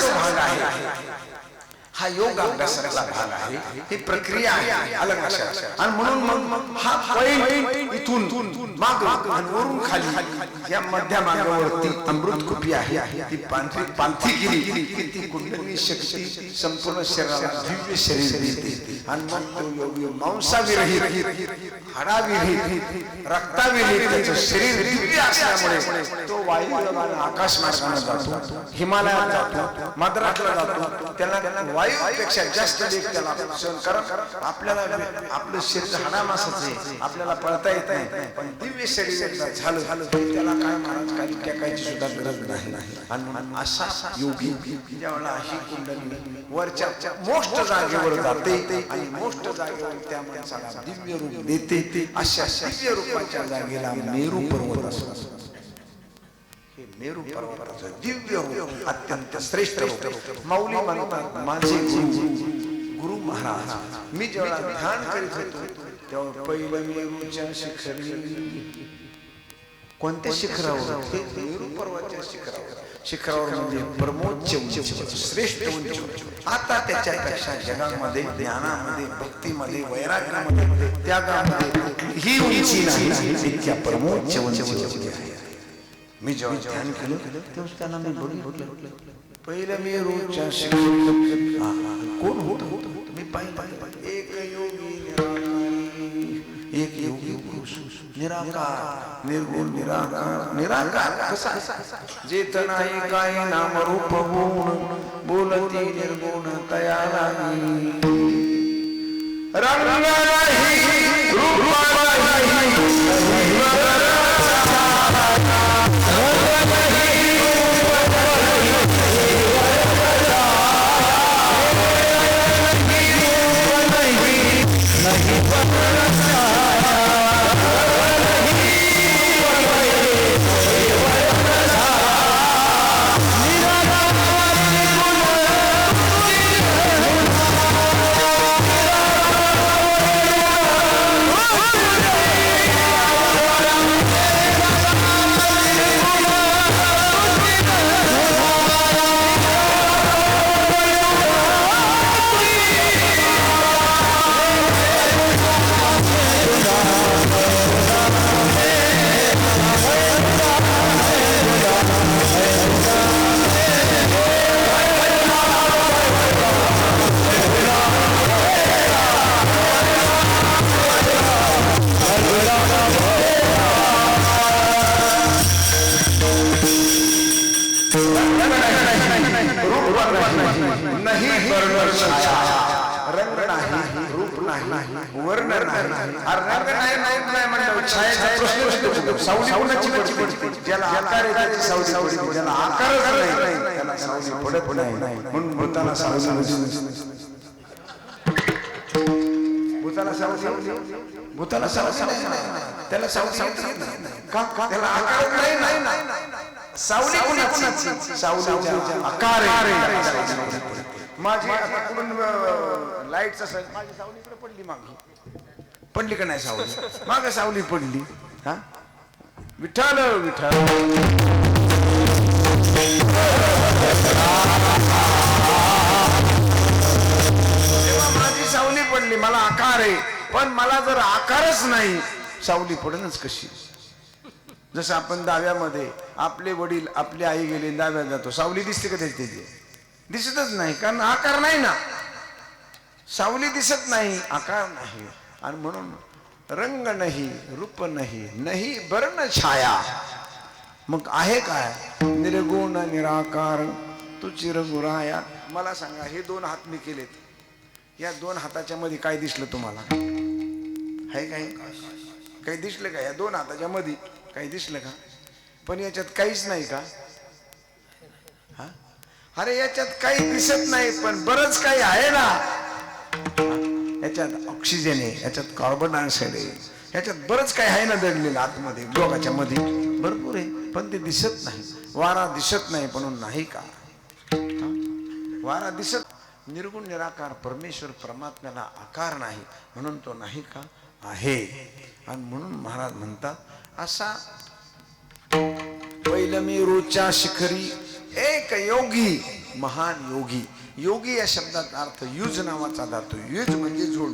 जो भाग आहे हा योग अभ्यासाचा भाग आहे, ही प्रक्रिया आहे अलग लक्षात. आणि म्हणून हा पॉइंट इथून माग वरून खाली या मध्य मार्गावरती अमृत कुपी आहे, ती पांथी केली की ती कुंडलिनी शक्ती संपूर्ण शरीराला दिव्य शरीर देते. आणि मग तो योगी मांसाविरहित, हाडाविरहित, रक्ताविरहित त्याचं शरीर दिव्य असल्यामुळे तो वायू आकाश मार्गाने जातो, हिमालयात जातो, मद्रासला जातो. त्याला वायूपेक्षा जास्त वेग त्याला सहन करा. आपल्याला आपलं शरीर हाडामासाचं आहे, आपल्याला पळता येत नाही, पण दिव्य शरीर झालं त्याला काय महाराज काही टेकायची सुद्धा गरज नाही. आणि असा योगी ज्यावेळेला ही कुंडली वरच्या मोष्ट जागेवर जाते आणि मोष्ट जागेवर त्या माणसाला दिव्य रूप देते. अशा दिव्य रूपाच्या जागेला मेरू पर्वत असतो. हे मेरू पर्वताचं दिव्य रूप अत्यंत श्रेष्ठ रूप. माऊली म्हणतात माझे गुरु महाराज. मी जेव्हा ध्यान करीत होतो तेव्हा पहिलं मेरूच्या शिखरी, कोणत्या शिखरावर? मेरू पर्वताच्या शिखरावर म्हणजे परमोच्च उंच, श्रेष्ठ उंच. आता त्याच्यापेक्षा जगामध्ये, ज्ञानामध्ये, भक्तीमध्ये, वैराग्यामध्ये, त्यागामध्ये ही उंची नाही, इतक्या परमोच्च उंची आहे. मी जेव्हा ध्यान केलं तेव्हा त्याला मी बघितलं. पहिलं मेरूच्या शिखरी कोण होत मी पाहिलं. एक योगी निराकारी, एक योगी निराकार, निर्गुण निराकार. निराकार कसा? जेत नाही काही नाम रूप गुण, बोलती निर्गुण तया नाही. रंग नाही, रूप सावली कोणाची पडते? ज्याला आकार आहे त्याची सावली पडते, ज्याला आकारच नाही त्याला सावली पडत नाही. म्हणून भूताला सावली, भूताला सावली त्याला सावली का? त्याला आकार नाही. सावली कोणाची? सावलीचा आकार आहे. माझी लाईट माझी सावली इकडे पडली, मागे पडली का नाही सावली? मागे सावली पडली. हा विठ्ठल विठ्ठल गेली, मला आकार आहे, पण मला जर आकारच नाही, सावली पडणच कशी? जसं आपण दाव्यामध्ये आपले वडील आपली आई गेले दाव्यात जातो, सावली दिसते का त्याची? दिसतच नाही, कारण आकार नाही ना. सावली दिसत नाही, आकार नाही. आणि म्हणून रंग नाही, रूप नाही, नाही वर्ण छाया. मग आहे काय? निर्गुण निराकार तू चिरगुराया. मला सांगा, हे 2 हात मी केलेत, या 2 हाताच्या मध्ये काय दिसलं तुम्हाला? आहे काही दिसलं का? या 2 हाताच्या मध्ये काही दिसलं का? पण याच्यात काहीच नाही का? हा, अरे याच्यात काही दिसत नाही, पण बरंच काही आहे ना. याच्यात ऑक्सिजन आहे, याच्यात कार्बन डायऑक्साईड आहे, याच्यात बरंच काही आहे ना दडलेलं आतमध्ये, डोकाच्या मध्ये भरपूर आहे, पण ते दिसत नाही. वारा दिसत नाही म्हणून नाही का? वारा दिसत. निर्गुण निराकार परमेश्वर परमात्म्याला आकार नाही म्हणून तो नाही का? आहे. आणि म्हणून महाराज म्हणतात, असा पैलमेरूच्या शिखरी एक योगी, महान योगी. योगी या शब्दाचा अर्थ युज नावाचा धातू. युज म्हणजे जोड,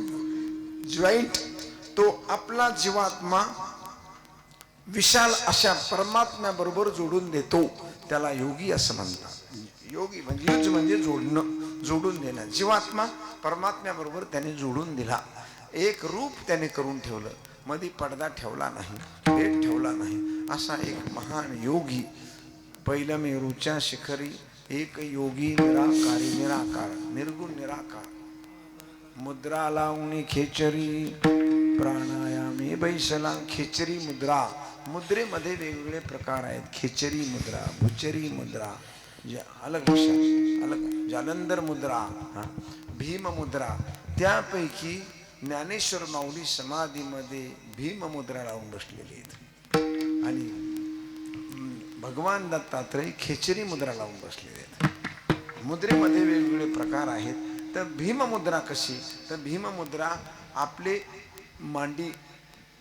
जॉईंट. तो आपला जीवात्मा विशाल अशा परमात्म्या बरोबर जोडून देतो, त्याला योगी असं म्हणतात. योगी म्हणजे युज म्हणजे जोडणं, जोडून देणं. जीवात्मा परमात्म्या बरोबर त्याने जोडून दिला. एक रूप त्याने करून ठेवलं, मध्ये पडदा ठेवला नाही, भेट ठेवला नाही. असा एक महान योगी. पैलमेरूच्या शिखरी एक योगी निराकारी, निराकार निर्गुण निराकार. मुद्रा लावणी खेचरी प्राणायामे बैसला. खेचरी मुद्रा, मुद्रेमध्ये वेगवेगळे प्रकार आहेत. खेचरी मुद्रा, भुचरी मुद्रा, अलग भाषा, अलग जालंधर मुद्रा, भीम मुद्रा. त्यापैकी ज्ञानेश्वर माऊली समाधीमध्ये भीम मुद्रा लावून बसलेले आहेत आणि भगवान दत्तात्रय खेचरी मुद्रा लावून बसलेले आहेत. मुद्रेमध्ये वेगवेगळे प्रकार आहेत. तर भीममुद्रा कशी? तर भीममुद्रा आपले मांडी,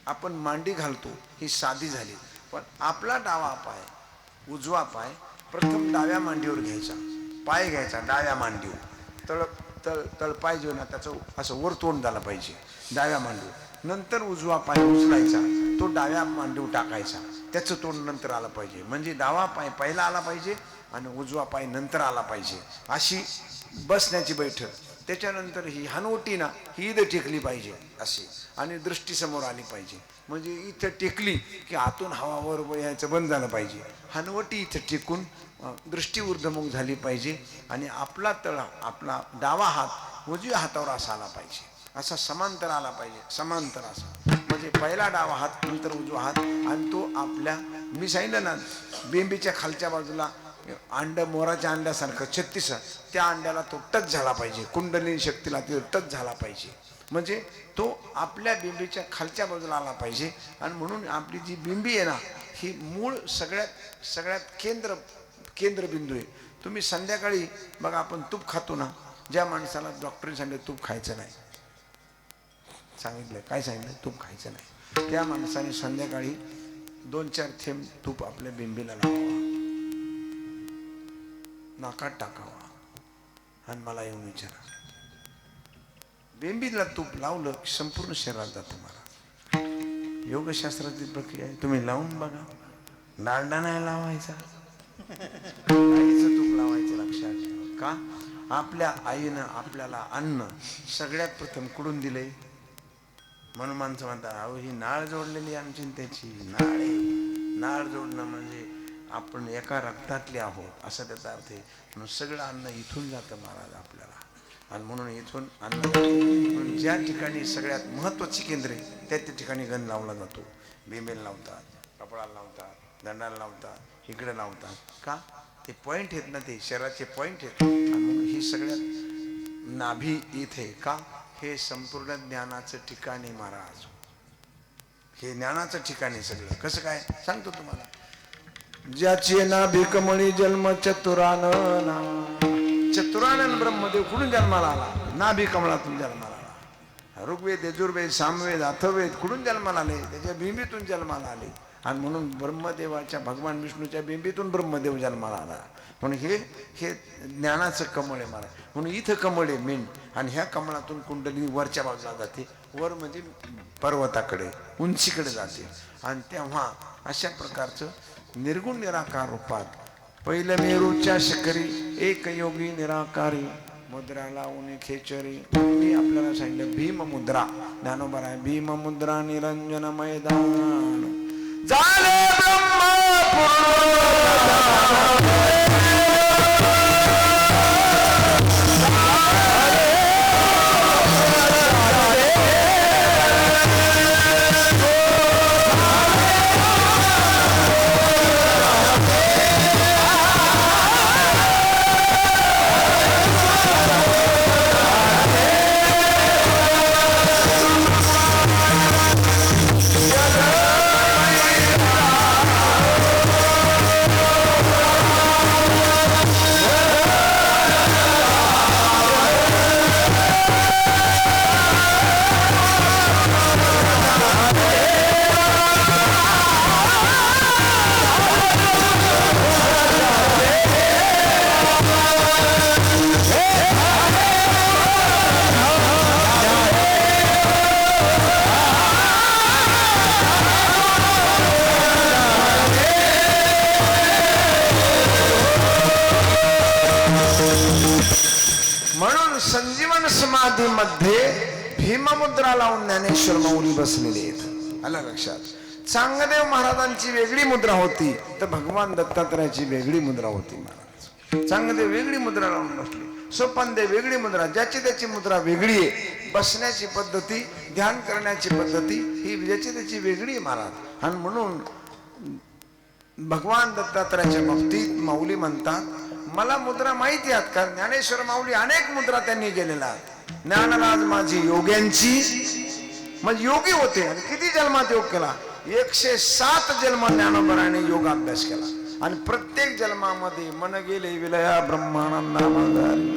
आपण मांडी घालतो ही साधी झाली, पण आपला डावा पाय, उजवा पाय प्रथम डाव्या मांडीवर घ्यायचा, पाय घ्यायचा डाव्या मांडीवर, तळपाय जो ना त्याचं असं वर तोंड झालं पाहिजे डाव्या मांडीवर. नंतर उजवा पाय उचलायचा, तो डाव्या मांडीवर टाकायचा, त्याचं तोंड नंतर आलं पाहिजे. म्हणजे डावा पाय पहिला आला पाहिजे आणि उजवा पाय नंतर आला पाहिजे. अशी बसण्याची बैठक. त्याच्यानंतर ही हनवटी ना ही इथं टेकली पाहिजे अशी, आणि दृष्टी समोर आली पाहिजे. म्हणजे इथं टेकली की आतून हवा वर यायचं बंद झालं पाहिजे. हनवटी इथं टेकून दृष्टी ऊर्ध्वमुख झाली पाहिजे आणि आपला तळा, आपला डावा हात उजव्या हातावर असा आला पाहिजे, असा समांतर आला पाहिजे, समांतर असा. म्हणजे पहिला डावा हात नंतर उजवा हात, आणि तो आपल्या, मी सांगितलं ना बेंबीच्या खालच्या बाजूला अंड, मोराच्या अंड्यासारखं 36, त्या अंड्याला तो टच झाला पाहिजे, कुंडलिनी शक्तीला तो टच झाला पाहिजे. म्हणजे तो आपल्या बिंबीच्या खालच्या बाजूला आला पाहिजे. आणि म्हणून आपली जी बिंबी आहे ना ही मूळ सगळ्यात केंद्रबिंदू आहे. तुम्ही संध्याकाळी बघा, आपण तूप खातो ना, ज्या माणसाला डॉक्टरने सांगितलं तूप खायचं नाही, सांगितलं काय सांगितलं, तूप खायचं नाही, त्या माणसाने संध्याकाळी 2-4 थेंब तूप आपल्या बिंबीला लावावा, नाकात टाकावा आणि मला येऊन विचारा. बिंबीला तूप लावलं की संपूर्ण शरीरात जातं. मला योगशास्त्राची प्रक्रिया आहे, तुम्ही लावून बघा. डालडा नाही लावायचा, आईचं तूप लावायचं. लक्षात ठेवा. का? आपल्या आईनं आपल्याला अन्न सगळ्यात प्रथम कुठून दिलंय? म्हणून माणसं म्हणतात, अहो ही नाळ जोडलेली आमची त्याची नाळ. नाळ जोडणं म्हणजे आपण एका रक्तातले आहोत असं त्याचा अर्थ आहे. म्हणून सगळं अन्न इथून जातं महाराज आपल्याला. आणि म्हणून इथून अन्न, म्हणून ज्या ठिकाणी सगळ्यात महत्त्वाची केंद्रे त्या ठिकाणी गण लावला जातो. बिंबेला लावतात, कपडाला लावतात, दंडाला लावतात, इकडे लावतात. का? ते पॉईंट आहेत ना, ते शरीराचे पॉईंट आहेत. आणि म्हणून ही सगळ्यात नाभी इथे. का? हे संपूर्ण ज्ञानाचं ठिकाण आहे महाराज. हे ज्ञानाचं ठिकाण आहे सगळं. कसं काय सांगतो तुम्हाला. ज्याचे नाभी कमळी जन्म चतुरानन. चतुरानन ब्रह्मदेव कुठून जन्माला आला? नाभी कमळातून जन्माला आला. ऋग्वेद, यजुर्वेद, सामवेद, अथर्ववेद कुठून जन्माला आले? त्याच्या बिंबीतून जन्माला आले. आणि म्हणून ब्रह्मदेवाच्या भगवान विष्णूच्या बिंबीतून ब्रह्मदेव जन्माला आला. म्हणून हे ज्ञानाचं कमळ आहे महाराज. म्हणून इथं कमळ आहे मेन, आणि ह्या कमळातून कुंडली वरच्या बाजूला जाते, वर म्हणजे पर्वताकडे उंचीकडे जाते. आणि तेव्हा अशा प्रकारचं निर्गुण निराकार रूपात पहिलं मेरूच्या शिखरी एक योगी निराकारी मुद्रा लावून खेचरी. मी आपल्याला सांगितलं भीम मुद्रा, ज्ञानोबा आहे भीम मुद्रा निरंजन मैदान झाले संजीवन समाधीमध्ये भीममुद्रा लावून ज्ञानेश्वर माऊली बसलेले आहेत. आलं लक्षात. चांगदेव महाराजांची वेगळी मुद्रा होती, तर भगवान दत्तात्रयाची वेगळी मुद्रा होती. महाराज चांगदेव वेगळी मुद्रा लावून बसले, सोपानदेव वेगळी मुद्रा, ज्याची त्याची मुद्रा वेगळी आहे. बसण्याची पद्धती, ध्यान करण्याची पद्धती ही ज्याची त्याची वेगळी आहे महाराज. आणि म्हणून भगवान दत्तात्रयाच्या बाबतीत माऊली म्हणतात मला मुद्रा माहिती आहेत, कारण ज्ञानेश्वर माऊली अनेक मुद्रा त्यांनी केलेल्या. ज्ञानराज माझी योग्यांची, म्हणजे योगी होते. आणि किती जन्मात योग केला? 107 जन्म ज्ञानोबराने योग अभ्यास केला. आणि प्रत्येक जन्मामध्ये मन गेले विलया ब्रह्मानंदामधारी,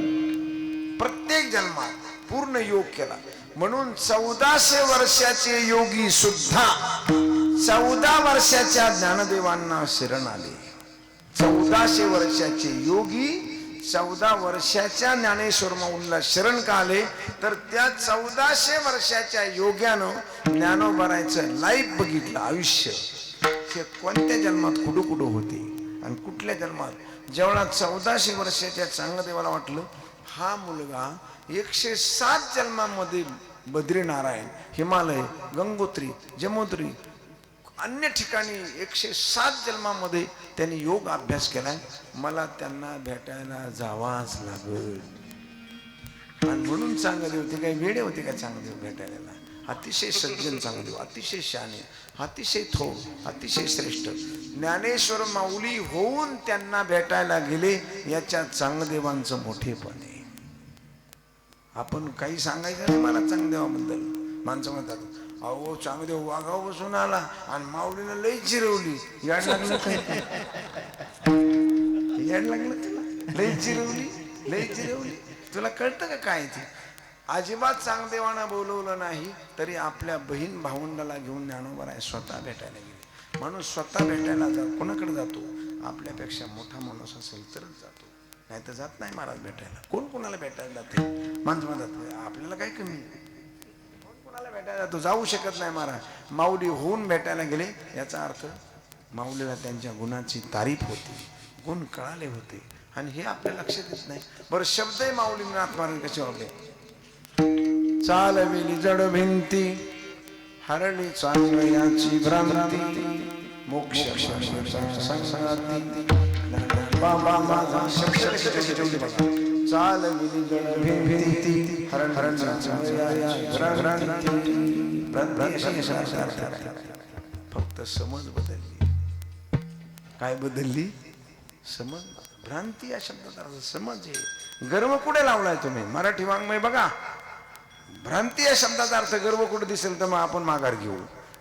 प्रत्येक जन्मात पूर्ण योग केला. म्हणून 1400 वर्षाचे योगी सुद्धा 14 वर्षाच्या ज्ञानदेवांना शरण आले. 1400 वर्षाचे योगी 14 वर्षाच्या ज्ञानेश्वर माऊलीला शरण का आले? तर त्या 1400 वर्षाच्या योग्यानं ज्ञानोबरायचं लाईफ बघितलं, आयुष्य. हे कोणत्या जन्मात कुठं कुठं होते आणि कुठल्या जन्मात. जेवढा 1400 वर्षाच्या चांगदेवाला वाटलं हा मुलगा 107 जन्मामध्ये बद्रीनारायण, हिमालय, गंगोत्री, जमोत्री, अन्य ठिकाणी 107 जन्मामध्ये त्यांनी योग अभ्यास केलाय. मला त्यांना भेटायला जावाच लागल. आणि म्हणून चांगले होते, काही वेडे होते का चांगदेव भेटायला? अतिशय सज्जन चांगदेव, अतिशय शाने, अतिशय थोर, अतिशय श्रेष्ठ. ज्ञानेश्वर माऊली होऊन त्यांना भेटायला गेले, याच्यात चांगदेवांचं मोठेपण आहे. आपण काही सांगायचं नाही मला चांगदेवाबद्दल. माणसं म्हणतात अहो चांगदेव वाघाव बसून आला आणि माऊलीनं लई चिरवली. याड लागलं काय? याड लागलं तुला? लई चिरवली, लई चिरवली. तुला कळतं का काय ते? अजिबात चांगदेवांना बोलवलं नाही तरी आपल्या बहीण भावंडाला घेऊन ज्ञानोबराय स्वतः भेटायला गेले. माणूस स्वतः भेटायला कोणाकडे जातो? आपल्यापेक्षा मोठा माणूस असेल तरच जातो, नाही तर जात नाही महाराज भेटायला. कोण कोणाला भेटायला जाते? माणसं म्हणतात आपल्याला काय कमी, कोणाला भेटायला जातो? जाऊ शकत नाही महाराज. माऊली होऊन भेटायला गेले, याचा अर्थ माऊलीला त्यांच्या गुणाची तारीफ होती, गुण कळाले होते. आणि हे आपल्या लक्षात येत नाही. बरं शब्दही माऊली नाथ महाराज कसे वागले? चालविली जड भिंती, हरली चांगल्याची भ्रांती, मोक्ष संगती बाबा माझा चालविली जड भिंती, हरण फक्त समज बदलली. काय बदलली? समज. भ्रांती या शब्दाचा समज आहे. गर्व कुठे लावलाय तुम्ही? मराठी वाङ्मय बघा. भ्रांती या शब्दाचा अर्थ गर्व कुठे दिसेल तर मग आपण माघार घेऊ.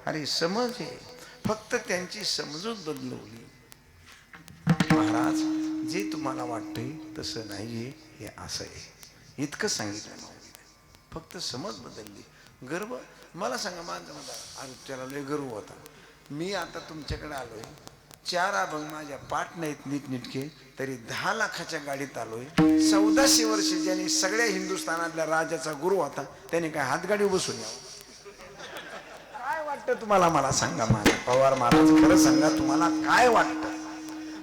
अरे समज आहे. फक्त त्यांची समजूत बदलवली. महाराज जे तुम्हाला वाटतंय तसं नाहीये, हे असं आहे, इतकं सांगितलं माऊलीने. फक्त समज बदलली. गर्व मला सांगा, माणसं म्हणतात अरे त्याला लय गर्व होता. मी आता तुमच्याकडे आलोय, 4 अभंग माझ्या पाठ नाहीत नीटनीटके, तरी 10 लाखाच्या गाडीत आलोय. 1400 वर्ष ज्यांनी सगळ्या हिंदुस्थानातल्या राजाचा गुरु होता त्याने काय हातगाडी बसून यावं? काय वाटतं तुम्हाला मला सांगा माझे पवार महाराज, खरं सांगा तुम्हाला काय वाटतं?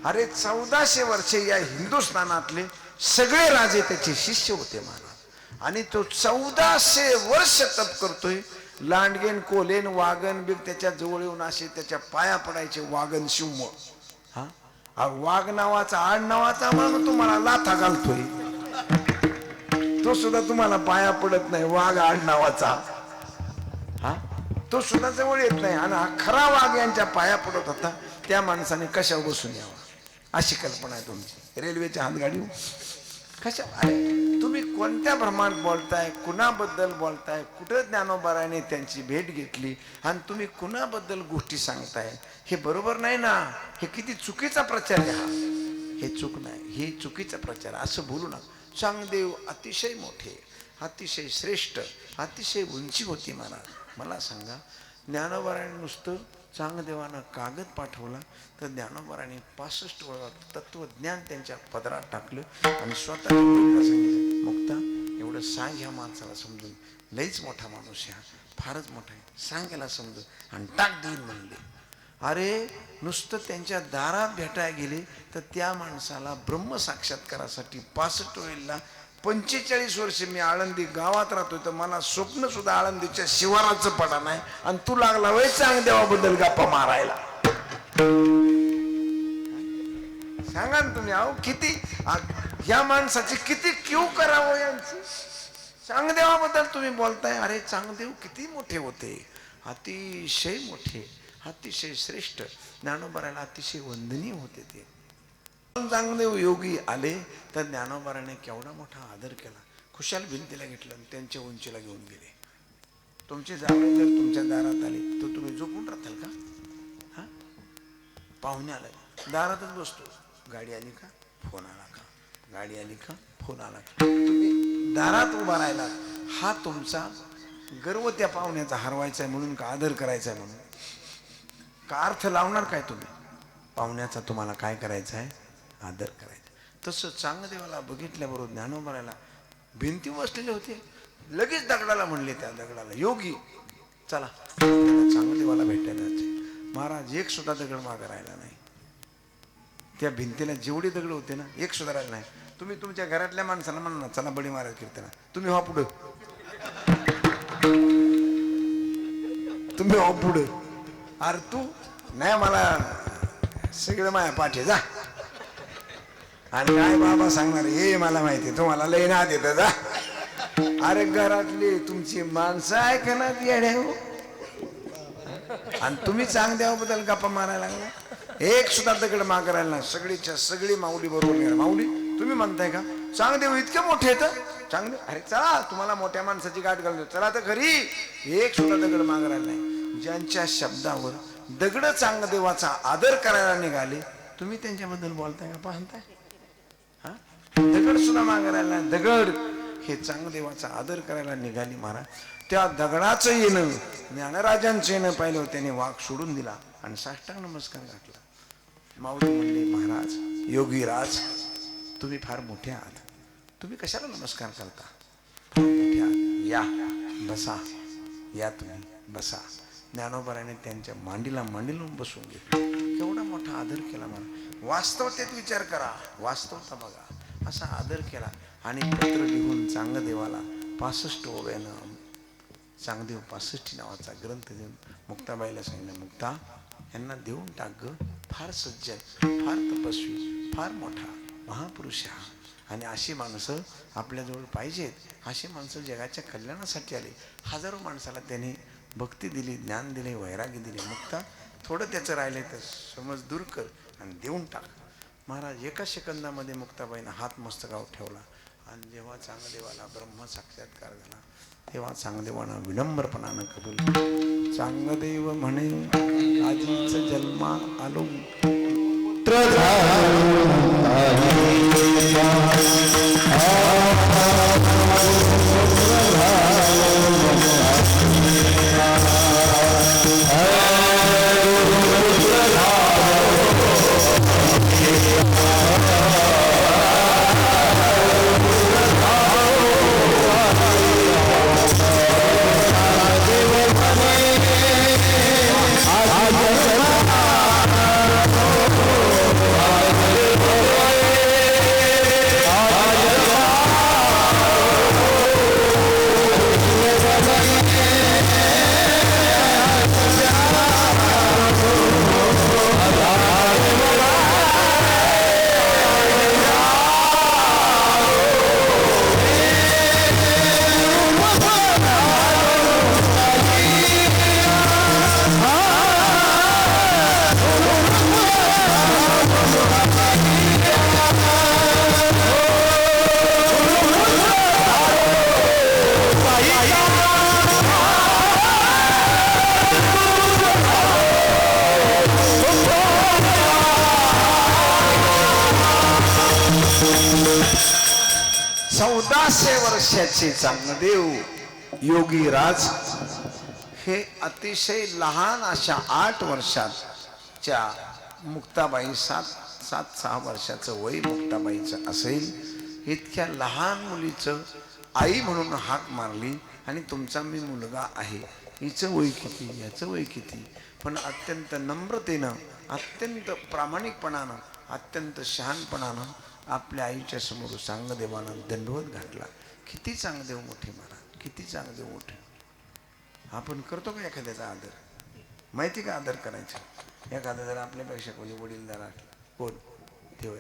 अरे 1400 वर्ष या हिंदुस्थानातले सगळे राजे त्याचे शिष्य होते महाराज, आणि तो 1400 वर्ष तप करतोय. लांडगेन कोलेन वागन बिग त्याच्या जवळ येऊन असे त्याच्या पाया पडायचे, वागन शिवम. हा वाघ नावाचा आड नावाचा माणूस तुम्हाला लाथा घालतोय, तो सुद्धा तुम्हाला पाया पडत नाही. वाघ आड नावाचा हा तो सुद्धा जवळ येत नाही, आणि हा खरा वाघ यांच्या पाया पडत होता. त्या माणसाने कशावर बसून यावं अशी कल्पना आहे तुमची. रेल्वेच्या हातगाडी कशा? अरे तुम्ही कोणत्या भ्रमात बोलताय, कुणाबद्दल बोलताय? कुठं ज्ञानोबाराने त्यांची भेट घेतली आणि तुम्ही कुणाबद्दल गोष्टी सांगताय? हे बरोबर नाही ना. हे किती चुकीचा प्रचार आहे हा. हे चूक नाही, हे चुकीचा प्रचार. असं बोलू नका. चांगदेव अतिशय मोठे, अतिशय श्रेष्ठ, अतिशय उंची होती महाराज. मला सांगा, ज्ञानोबाराने नुसतं चांगदेवानं कागद पाठवला तर ज्ञानोबाराने 65 वेळा तत्वज्ञान त्यांच्या पदरात टाकलं आणि स्वतः सांगितलं, मुक्ता एवढं सांग ह्या माणसाला समजून, लईच मोठा माणूस आहे, फारच मोठा आहे, सांग याला समजून आणि टाक देईन म्हणले. अरे नुसतं त्यांच्या दारात भेटायला गेले तर त्या माणसाला ब्रह्म साक्षात्कारासाठी 65 वेळेला 45 वर्ष मी आळंदी गावात राहतोय तर मला स्वप्न सुद्धा आळंदीच्या शिवाराचं पडा नाही, आणि तू लागला वय चांगदेवाबद्दल गप्पा मारायला. सांगा ना तुम्ही, अहो किती या माणसाची किती क्यू करावं यांची. चांगदेवाबद्दल तुम्ही बोलताय. अरे चांगदेव किती मोठे होते, अतिशय मोठे, अतिशय श्रेष्ठ. ज्ञानोबाराला अतिशय वंदनीय होते ते. चांगदेव योगी आले तर ज्ञानोबाराने केवढा मोठा आदर केला. खुशाल भिंतीला घेतलं आणि त्यांच्या उंचीला घेऊन गेले. तुमची जागा जर तुमच्या दारात आली तर तुम्ही झोपून राहताल का? हा पाहुणे आलाय, दारातच बसतो, गाडी आली का, फोन आला का, गाडी आली का, फोन आला का, तुम्ही दारात उभा राहिला. हा तुमचा गर्व त्या पाहुण्याचा हरवायचा आहे म्हणून का, आदर करायचा आहे म्हणून का? अर्थ लावणार काय तुम्ही? पाहुण्याचा तुम्हाला काय करायचं आहे? आदर करायचा. तसं चांगदेवाला बघितल्याबरोबर ज्ञानोबाराला भिंती बसलेले होते, लगेच दगडाला म्हणले, त्या दगडाला, योगी चला चांगदेवाला भेटायला जायचे. महाराज एक सुद्धा दगड मागे राहिला नाही. त्या भिंतीला जेवढे दगड होते ना, एक सुद्धा राहिला नाही. तुम्ही तुमच्या घरातल्या माणसाला म्हणा ना, चला बडी महाराज कीर्तना, तुम्ही व्हा पुढं, तुम्ही व्हा पुढं. अरे तू नाही, मला सगळं माया पाठी जा, आणि काय बाबा सांगणार हे मला माहिती, तुम्हाला लय ना देत जा. अरे घरातली तुमची माणसं ऐकणार येड्या हो, आणि तुम्ही चांगदेवाबद्दल गप्पा मारायला लागला. एक सुद्धा दगड माग राहिला नाही. सगळीच्या सगळी माऊली बरोबर गेला. माऊली तुम्ही म्हणताय का चांगदेव इतके मोठे आहेत? चांगदेव अरे चला तुम्हाला मोठ्या माणसाची गाठ घालतो, चला तर खरी. एक सुद्धा दगड माग राहिला नाही. ज्यांच्या शब्दावर दगड चांगदेवाचा आदर करायला निघाले, तुम्ही त्यांच्याबद्दल बोलताय का, पाहताय? हा दगड सुद्धा मागे राहिला नाही. दगड हे चांगदेवाचा आदर करायला निघाली महाराज. त्या दगडाचं येणं, ज्ञानराजांचं येणं पाहिलं, त्याने वाघ सोडून दिला आणि साष्टांग नमस्कार घातला. माऊली म्हणले, महाराज योगीराज तुम्ही फार मोठे आहात, तुम्ही कशाला नमस्कार करता? फार मोठे आहात, या बसा, या तुम्ही बसा. ज्ञानोबाराने त्यांच्या मांडीला मांडीला बसून घेतलं. केवढा मोठा आदर केला मला. वास्तवतेत विचार करा, वास्तवता बघा, असा आदर केला. आणि पत्र लिहून चांगदेवाला 65 ओव्यानं चांगदेव 65 नावाचा ग्रंथ देऊन मुक्ताबाईला सांगितलं, मुक्ता यांना देऊन टाक ग, फार सज्जन, फार तपस्वी, फार मोठा महापुरुष हा, आणि अशी माणसं आपल्याजवळ पाहिजेत. अशी माणसं जगाच्या कल्याणासाठी आली. हजारो माणसाला त्याने भक्ती दिली, ज्ञान दिले, वैराग्य दिले. मुक्ता थोडं त्याचं राहिले तर समज दूर कर आणि देऊन टाक. महाराज एका सेकंदामध्ये मुक्ताबाईनं हात मस्तकावर ठेवला, आणि जेव्हा चांगदेवाला ब्रह्म साक्षात्कार झाला तेव्हा चांगदेवानं विनम्रपणानं कबूल. चांगदेव म्हणे आजीच जन्मा आलो हरे 1500 वर्षाचे चांगदेव योगी राज हे अतिशय लहान अशा 8 वर्षाच्या मुक्ताबाई 6 वर्षाचं वय मुक्ताबाईचं असेल. इतक्या लहान मुलीचं आई म्हणून हाक मारली आणि तुमचा मी मुलगा आहे, हिचं वय किती याचं वय किती, पण अत्यंत नम्रतेनं अत्यंत प्रामाणिकपणानं अत्यंत शहाणपणानं आपल्या आईच्या समोर चांगदेवानं दंडवत घातला. किती चांगदेव मोठे महाराज, किती चांगदेव मोठे. आपण करतो का एखाद्याचा आदर? माहिती का आदर करायचा? एखादा जर आपल्यापेक्षा कोणी वडीलधार कोण ठेव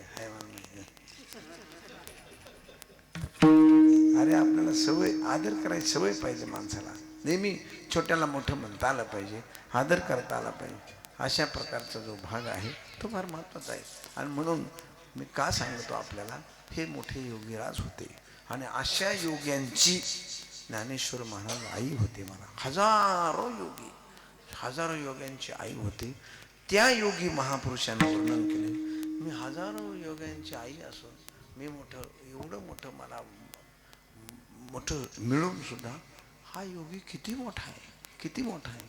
अरे आपल्याला सवय आदर करायची सवय पाहिजे माणसाला. नेहमी छोट्याला मोठं म्हणता आलं पाहिजे, आदर करता आला पाहिजे. अशा प्रकारचा जो भाग आहे तो फार महत्त्वाचा आहे. आणि म्हणून मी का सांगतो आपल्याला, हे मोठे योगीराज होते आणि अशा योग्यांची ज्ञानेश्वर महाराज आई होते. मला हजारो योग्यांची आई होते. त्या योगी महापुरुषांनी वर्णन केले. मी हजारो योग्यांची आई असून मी मोठं एवढं मोठं मला मोठं मिळून सुद्धा हा योगी किती मोठा आहे, किती मोठा आहे,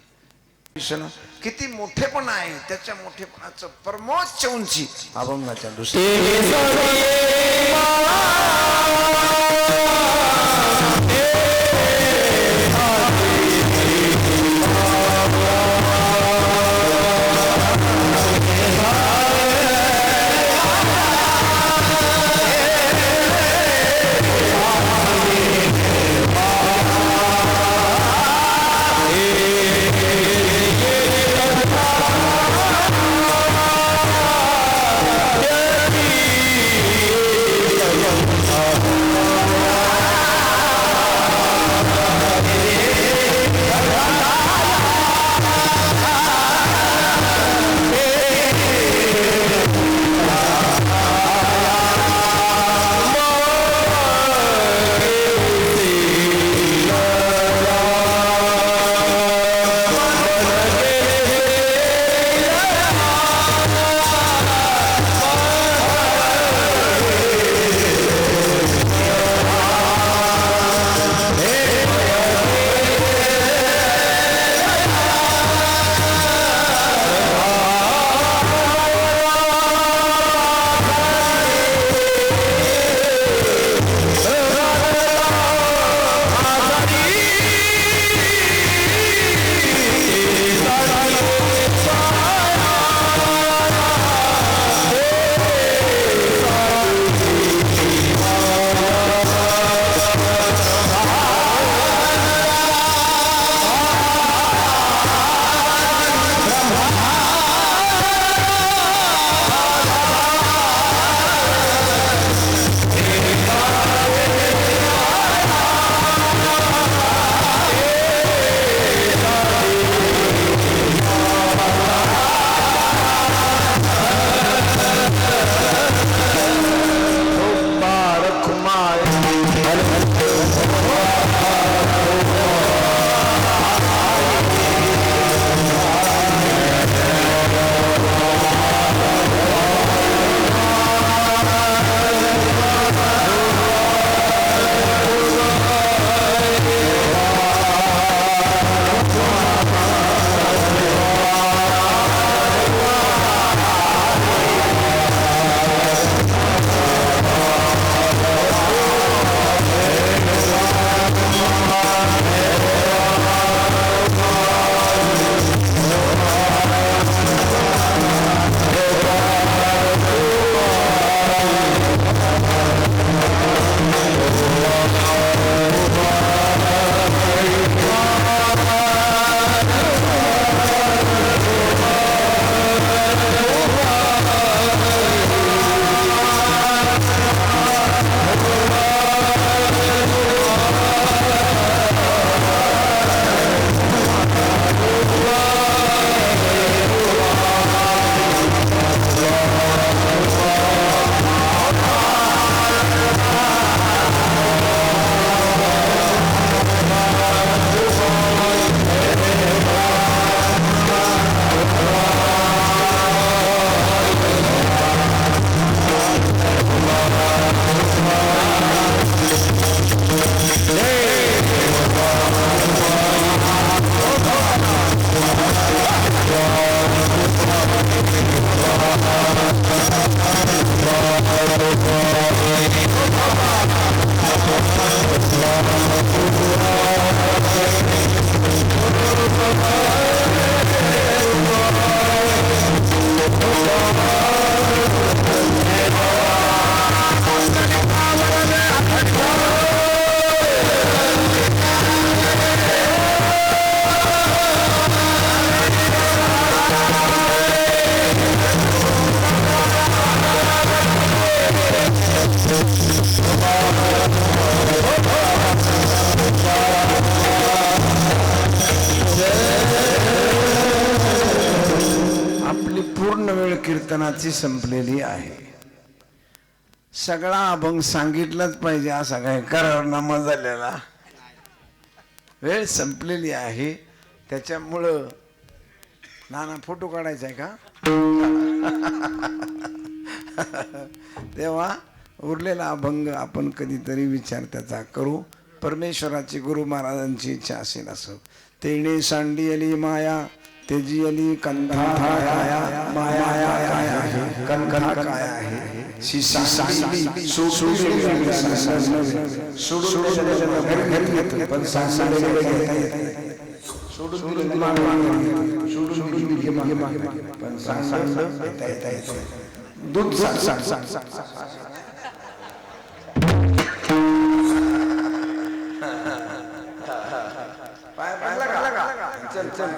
किती मोठेपण आहे. त्याच्या मोठेपणाचं परमोच्च उंची अभंगाच्या क्षणाची संपलेली आहे. सगळा अभंग सांगितलाच पाहिजे असा काय करारनामा झालेला. वेळ संपलेली आहे. त्याच्यामुळं नाना फोटो काढायचा आहे का? तेव्हा उरलेला अभंग आपण कधीतरी विचार त्याचा करू. परमेश्वराची गुरु महाराजांची इच्छा असेल असं. तेणे सांडी अली माया तेजी अली कंधा माया कणकण काय आहे शिसा सांडी दूध चल चल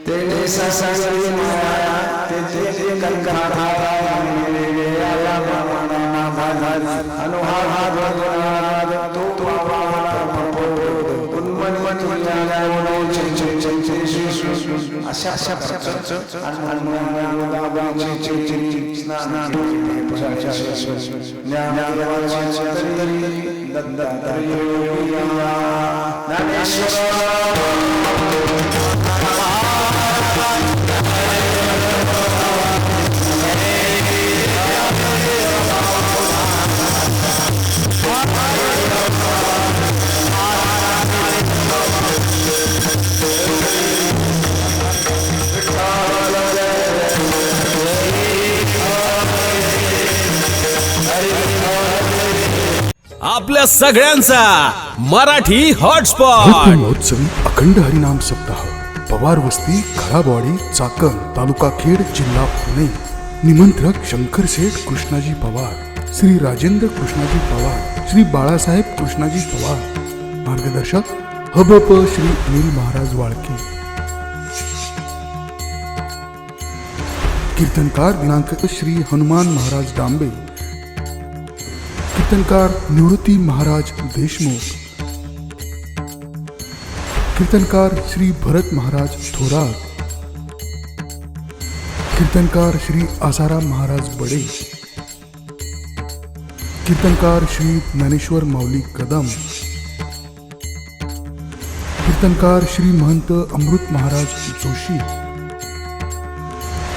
तेरे ससुरी माया तेजे कंकरा आया माना भजन अनुहार तो उन्मन मन अशा अशा प्रकारचं आपल्या सगळ्यांचा मराठी हॉटस्पॉट महोत्सवी अखंड हरिनाम सप्ताह पवार वस्ती खराबवाडी चाकण तालुका खेड जिल्हा पुणे. निमंत्रक शंकर शेठ कृष्णाजी पवार, श्री राजेंद्र कृष्णाजी पवार, श्री बाळासाहेब कृष्णाजी पवार. मार्गदर्शक हबप श्री अनिल महाराज वाळके. कीर्तनकार दिनांक श्री हनुमान महाराज डांबे. कीर्तनकार निवृत्ती महाराज देशमुख. कीर्तनकार श्री भरत महाराज थोरात. कीर्तनकार श्री आसाराम महाराज बडे. कीर्तनकार श्री ज्ञानेश्वर माऊली कदम. कीर्तनकार श्री महंत अमृत महाराज जोशी.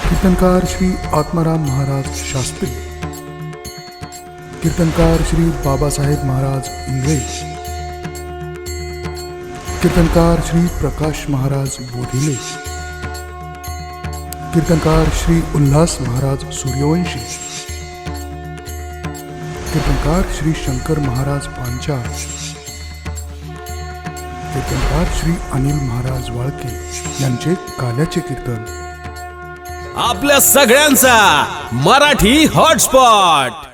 कीर्तनकार श्री आत्माराम महाराज शास्त्री. कीर्तनकार श्री बाबासाहेब महाराज इंग्रज. कीर्तनकार श्री प्रकाश महाराज बोधिले. कीर्तनकार श्री उल्हास महाराज सूर्यवंशी. कीर्तनकार श्री शंकर महाराज पांचाळ. कीर्तनकार श्री अनिल महाराज वाळके यांचे काल्याचे कीर्तन. आपल्या सगळ्यांचा मराठी हॉटस्पॉट.